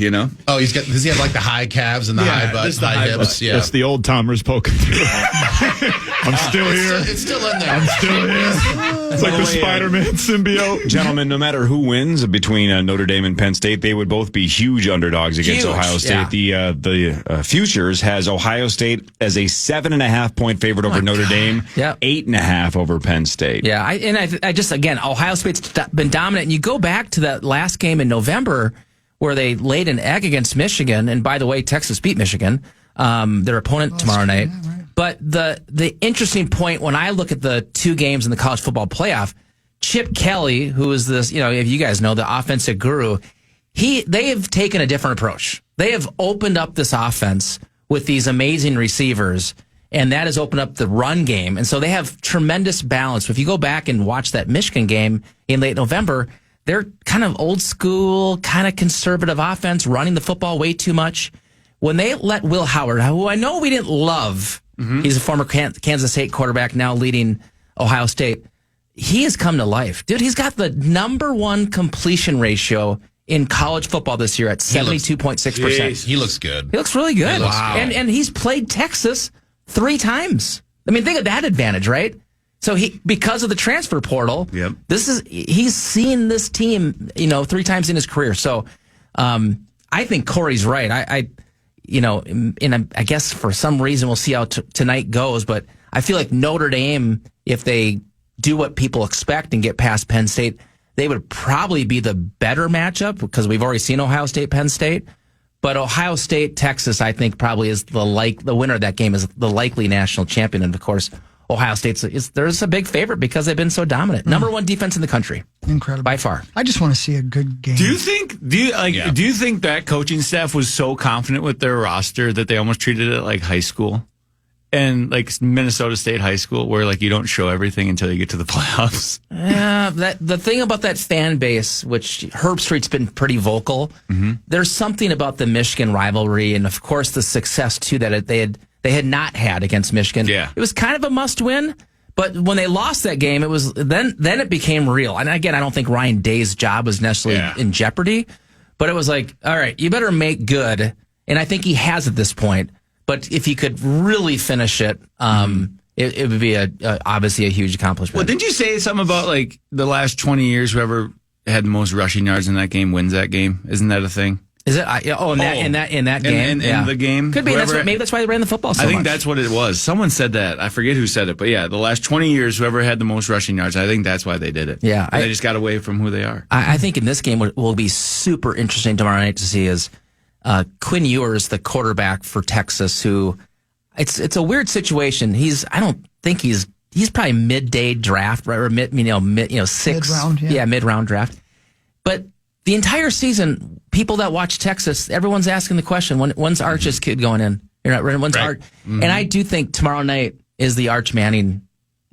Oh, does he have the high calves and the high butt, high hips? Yeah. It's the old Tomers poking through. I'm still here. It's still in there. I'm still here. It's like the Spider-Man symbiote. Gentlemen, no matter who wins between Notre Dame and Penn State, they would both be huge underdogs against Ohio State. Yeah. The Futures has Ohio State as a 7.5-point favorite over Notre Dame. 8.5 over Penn State. Yeah, I just, again, Ohio State's been dominant. And you go back to that last game in November where they laid an egg against Michigan. And by the way, Texas beat Michigan, their opponent tomorrow night. Yeah, right. But the interesting point when I look at the 2 games in the college football playoff, Chip Kelly, who is this, if you guys know, the offensive guru, they have taken a different approach. They have opened up this offense with these amazing receivers, and that has opened up the run game. And so they have tremendous balance. If you go back and watch that Michigan game in late November, they're kind of old school, kind of conservative offense, running the football way too much. When they let Will Howard, who I know we didn't love He's a former Kansas State quarterback, now leading Ohio State. He has come to life. Dude, he's got the number one completion ratio in college football this year at 72.6%. He looks good. He looks really good. Wow. And he's played Texas 3 times. I mean, think of that advantage, right? So because of the transfer portal, he's seen this team, 3 times in his career. So I think Corey's right. I guess for some reason we'll see how tonight goes, but I feel like Notre Dame, if they do what people expect and get past Penn State, they would probably be the better matchup because we've already seen Ohio State, Penn State. But Ohio State, Texas, I think probably is the winner of that game is the likely national champion. And of course, Ohio State's there's a big favorite because they've been so dominant. Number 1 defense in the country. Incredible. By far. I just want to see a good game. Do you think that coaching staff was so confident with their roster that they almost treated it like high school? And like Minnesota State high school, where like you don't show everything until you get to the playoffs. Yeah, the thing about that fan base, which Herb Street's been pretty vocal. There's something about the Michigan rivalry, and of course the success too that they had not had against Michigan. Yeah, it was kind of a must win, but when they lost that game, it was then it became real. And again, I don't think Ryan Day's job was necessarily in jeopardy, but it was like, all right, you better make good, and I think he has at this point. But if he could really finish it, it would be obviously a huge accomplishment. Well, didn't you say something about like the last 20 years, whoever had the most rushing yards in that game wins that game? Isn't that a thing? Is it? In that game, in the game, could be. Maybe that's why they ran the football so much. I think that's what it was. Someone said that. I forget who said it, but yeah, the last 20 years, whoever had the most rushing yards, I think that's why they did it. Yeah, they just got away from who they are. I think in this game, what will be super interesting tomorrow night to see is Quinn Ewers, the quarterback for Texas, who it's a weird situation. I don't think he's probably midday draft, right? Or mid 6th, mid-round draft. But the entire season, people that watch Texas, everyone's asking the question: when's Arch's kid going in? When's Arch? And I do think tomorrow night is the Arch Manning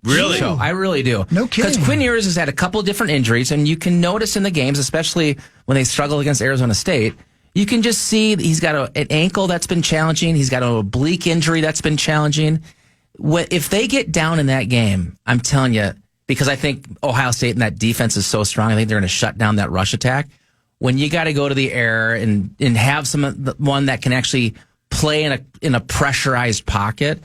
show. I really do. No kidding. Because Quinn Ewers has had a couple of different injuries, and you can notice in the games, especially when they struggle against Arizona State. You can just see he's got an ankle that's been challenging. He's got an oblique injury that's been challenging. If they get down in that game, I'm telling you, because I think Ohio State and that defense is so strong, I think they're going to shut down that rush attack. When you got to go to the air and have one that can actually play in a pressurized pocket,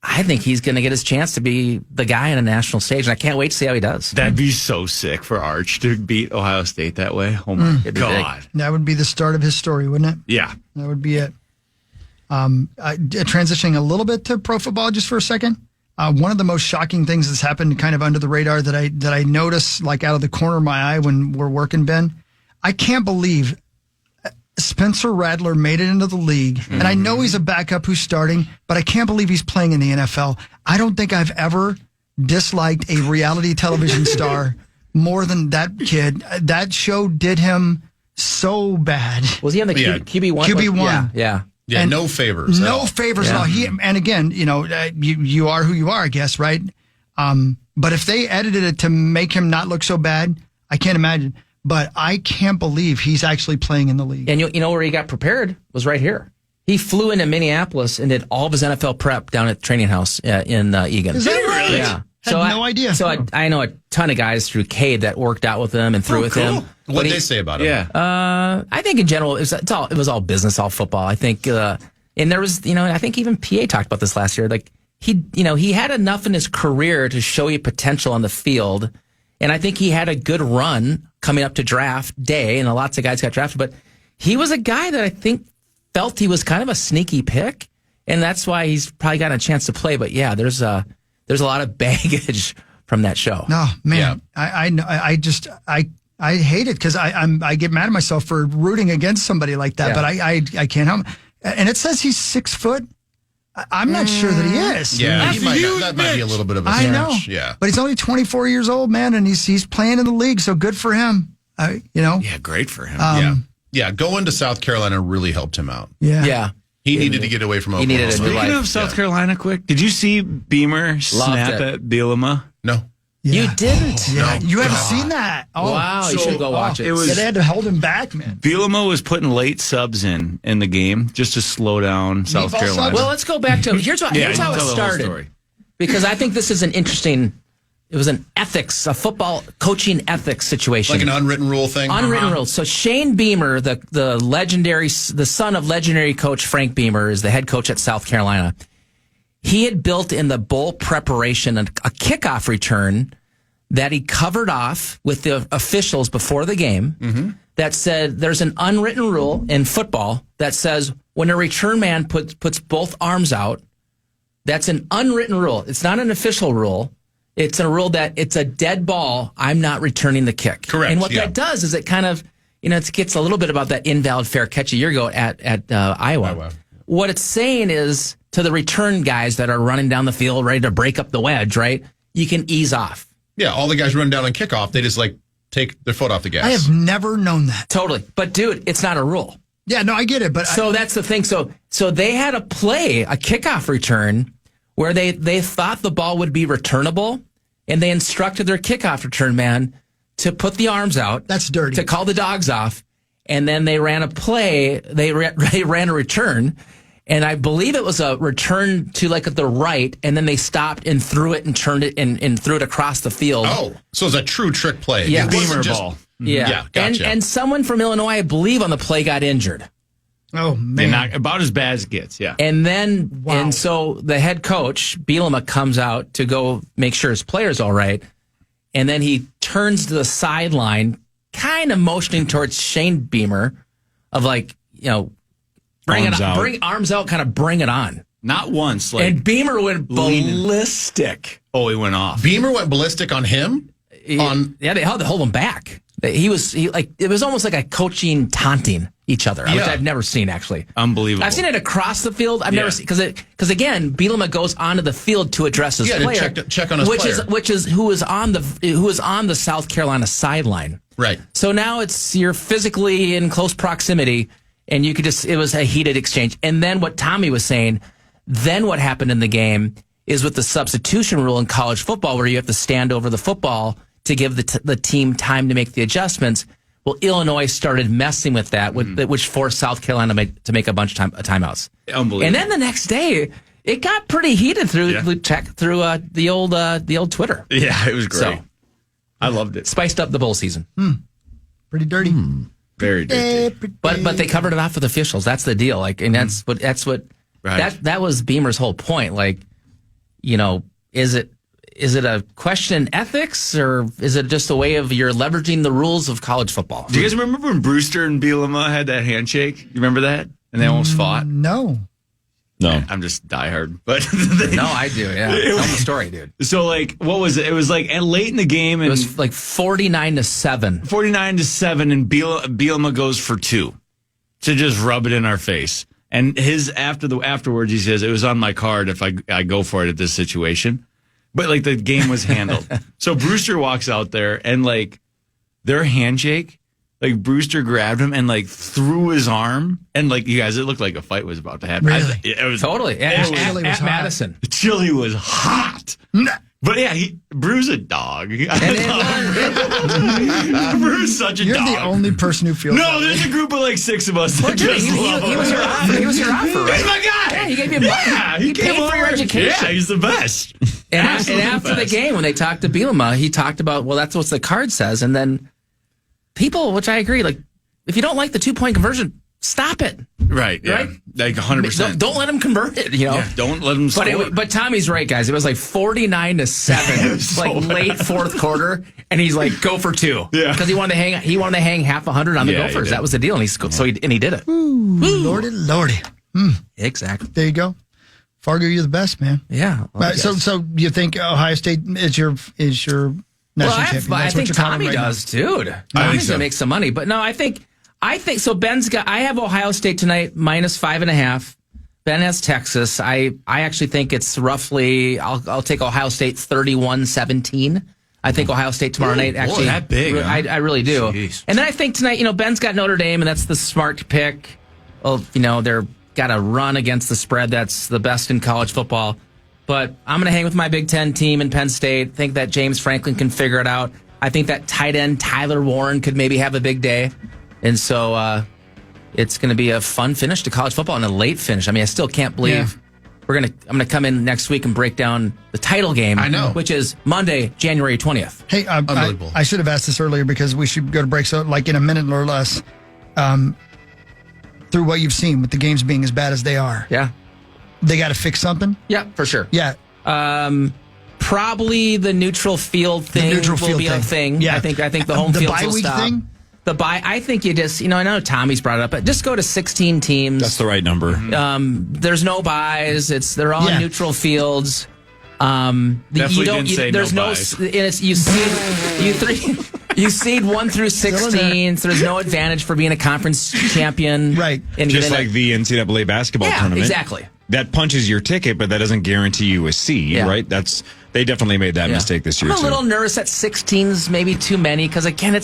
I think he's going to get his chance to be the guy on a national stage, and I can't wait to see how he does. That'd be so sick for Arch to beat Ohio State that way. Oh, my God. That would be the start of his story, wouldn't it? Yeah. That would be it. Transitioning a little bit to pro football just for a second. One of the most shocking things that's happened kind of under the radar that I notice like out of the corner of my eye when we're working, Ben, I can't believe Spencer Rattler made it into the league, and I know he's a backup who's starting, but I can't believe he's playing in the NFL. I don't think I've ever disliked a reality television star more than that kid. That show did him so bad. Was he on the QB1? QB1. Yeah. Yeah, no favors. No favors at all. And again, you are who you are, I guess, right? But if they edited it to make him not look so bad, I can't imagine. But I can't believe he's actually playing in the league. And you know where he got prepared was right here. He flew into Minneapolis and did all of his NFL prep down at the training house in Egan. Is that right? Yeah. Had no idea. So I know a ton of guys through Cade that worked out with him and threw with him. What did they say about him? Yeah. I think in general it was all business, all football. I think, and there was, I think even PA talked about this last year. Like he had enough in his career to show you potential on the field, and I think he had a good run coming up to draft day, and lots of guys got drafted. But he was a guy that I think felt he was kind of a sneaky pick, and that's why he's probably gotten a chance to play. But yeah, there's a lot of baggage from that show. No, man, I hate it because I get mad at myself for rooting against somebody like that. Yeah. But I can't help it. And it says he's 6 foot. I'm not sure that he is. Yeah, that might be a little bit of a stretch. I know. Yeah, but he's only 24 years old, man, and he's playing in the league. So good for him. Yeah, great for him. Yeah. Going to South Carolina really helped him out. Yeah. He needed to get away from Oklahoma. Speaking of South Carolina, quick, did you see Beamer snap at Bielema? No. Yeah. You didn't? Yeah, you haven't seen that. Oh, wow, you should go watch it. It was, they had to hold him back, man. Bielema was putting late subs in the game just to slow down South Carolina. Well, let's go back to here's how it started. Because I think this is an interesting. It was an ethics, a football coaching ethics situation, like an unwritten rule thing. Unwritten rules. So Shane Beamer, the son of legendary coach Frank Beamer, is the head coach at South Carolina. He had built in the bowl preparation a kickoff return that he covered off with the officials before the game that said there's an unwritten rule in football that says when a return man puts both arms out, that's an unwritten rule. It's not an official rule. It's a rule that it's a dead ball. I'm not returning the kick. Correct. And what that does is it kind of, it gets a little bit about that invalid fair catch a year ago at Iowa. What it's saying is to the return guys that are running down the field, ready to break up the wedge, right? You can ease off. Yeah, all the guys running down on kickoff, they just take their foot off the gas. I have never known that. Totally. But dude, it's not a rule. Yeah, no, I get it. But so that's the thing. So they had a kickoff return where they thought the ball would be returnable, and they instructed their kickoff return man to put the arms out. That's dirty. To call the dogs off, and then they ran a play. They ran a return, and I believe it was a return to the right, and then they stopped and threw it and turned it and threw it across the field. Oh, so it's a true trick play. Yeah, Beamer ball. Yeah, gotcha. And someone from Illinois, I believe, on the play got injured. Oh man, about as bad as it gets. Yeah, and then and so the head coach Bielema comes out to go make sure his player's all right, and then he turns to the sideline, kind of motioning towards Shane Beamer, of bring arms out, kind of bring it on. Not once, and Beamer went ballistic. Oh, he went off. Beamer went ballistic on him. They had to hold him back. It was almost like a coaching taunting each other, which I've never seen actually. Unbelievable. I've seen it across the field. I've never seen because again, Bielema goes onto the field to address his player, to check on his player, which is who is on the South Carolina sideline. Right. So now you're physically in close proximity, and you could it was a heated exchange. And then what Tommy was saying, then what happened in the game is with the substitution rule in college football, where you have to stand over the football to give the team time to make the adjustments. Well, Illinois started messing with that, which forced South Carolina to make a bunch of timeouts. Unbelievable. And then the next day, it got pretty heated through the old Twitter. Yeah, it was great. So, I loved it. Spiced up the bowl season. Pretty dirty. Very dirty. But they covered it off with officials. That's the deal. And that's what right. that was Beamer's whole point. Is it a question in ethics, or is it just a way of you're leveraging the rules of college football? Do you guys remember when Brewster and Bielema had that handshake? You remember that? And they almost fought? No. I'm just diehard. But no, I do, yeah. Tell the story, dude. So, what was it? It was late in the game. And it was 49-7. 49-7, and Bielema goes for 2 to just rub it in our face. And afterwards, he says, it was on my card if I go for it at this situation. But the game was handled. So Brewster walks out there and their handshake, Brewster grabbed him and threw his arm, and you guys, it looked like a fight was about to happen. Really? It was totally at Madison. Chili was hot. But yeah, Brew's a dog. Brew's such a You're dog. You're the only person who feels. No, there's a group of 6 of us that just love him. He was your offer, right? He's my guy. Yeah, he gave you money. Yeah, he paid for your education. Yeah, he's the best. And after the game, when they talked to Bielema, he talked about, that's what the card says. And then people, which I agree, if you don't like the 2-point conversion, stop it. Right, yeah. Right? 100%. Don't let him convert it, Yeah, don't let him score. But Tommy's right, guys. It was 49-7, late fourth quarter, and he's go for 2. Yeah. Because he wanted to hang half 100 on the Gophers. That was the deal, and he did it. Ooh, lordy. Exactly. There you go. Fargo, you're the best, man. Yeah. Well, so you think Ohio State is your national champion? I think Tommy does, dude. Tommy's gonna make some money, but no, I think so. I have Ohio State tonight -5.5. Ben has Texas. I actually think it's roughly. I'll take Ohio State 31-17. I think Ohio State tomorrow night actually that big. Huh? I really do. Jeez. And then I think tonight, Ben's got Notre Dame, and that's the smart pick. Well, they're got a run against the spread that's the best in college football. but I'm going to hang with my Big Ten team in Penn State. Think that James Franklin can figure it out. I think that tight end Tyler Warren could maybe have a big day. And so it's going to be a fun finish to college football and a late finish. I mean, I still can't believe I'm going to come in next week and break down the title game. I know. Which is Monday, January 20th. Hey, Unbelievable. I should have asked this earlier because we should go to break. So, like in a minute or less, through what you've seen with the games being as bad as they are. Yeah. They got to fix something? Yeah, for sure. Yeah. Probably the neutral field thing will be a thing. Yeah. I think the home field bye will week stop. thing? The bye, I think you just, I know Tommy's brought it up, but just go to 16 teams. That's the right number. There's no buys. They're all neutral fields. Definitely didn't say there's no no buys. you seed 1 through 16. So there's no advantage for being a conference champion. Right. And Just like the NCAA basketball tournament. Exactly. That punches your ticket, but that doesn't guarantee you a seed, right? They definitely made that mistake this year. I'm a little nervous that 16's maybe too many because again,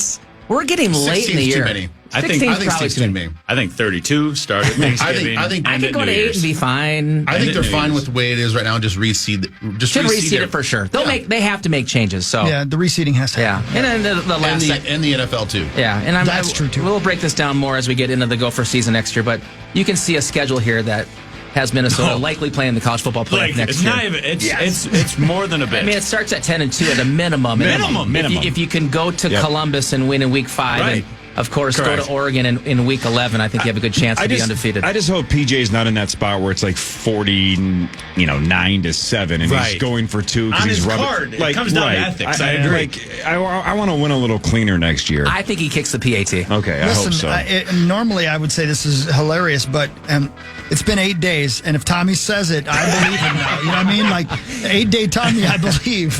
we're getting late in the year. Too many. I think 16 many. I think 32 started Thanksgiving. I could go to 8 and be fine. I think they're fine with the way it is right now. And just reseed. Should reseed it for sure. They have to make changes. So yeah, the reseeding has to happen. And then the last and the NFL too. Yeah, and that's true too. We'll break this down more as we get into the Gopher season next year. But you can see a schedule here that has Minnesota likely playing the college football playoff next year. It's more than a bit. I mean, it starts at 10-2 at a minimum. Minimum. If you can go to Columbus and win in week 5, and of course go to Oregon in week 11, I think you have a good chance to be undefeated. I just hope PJ's not in that spot where it's like 49-7, and he's going for 2 because he's rubbing. It comes down to ethics. I agree. I want to win a little cleaner next year. I think he kicks the PAT. Okay, I hope so. Normally, I would say this is hilarious, but it's been 8 days, and if Tommy says it, I believe him now. You know what I mean? Like 8-day Tommy, I believe.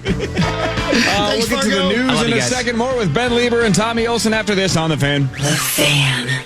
We'll get to the news in a second. More with Ben Lieber and Tommy Olson after this on The Fan. The Fan.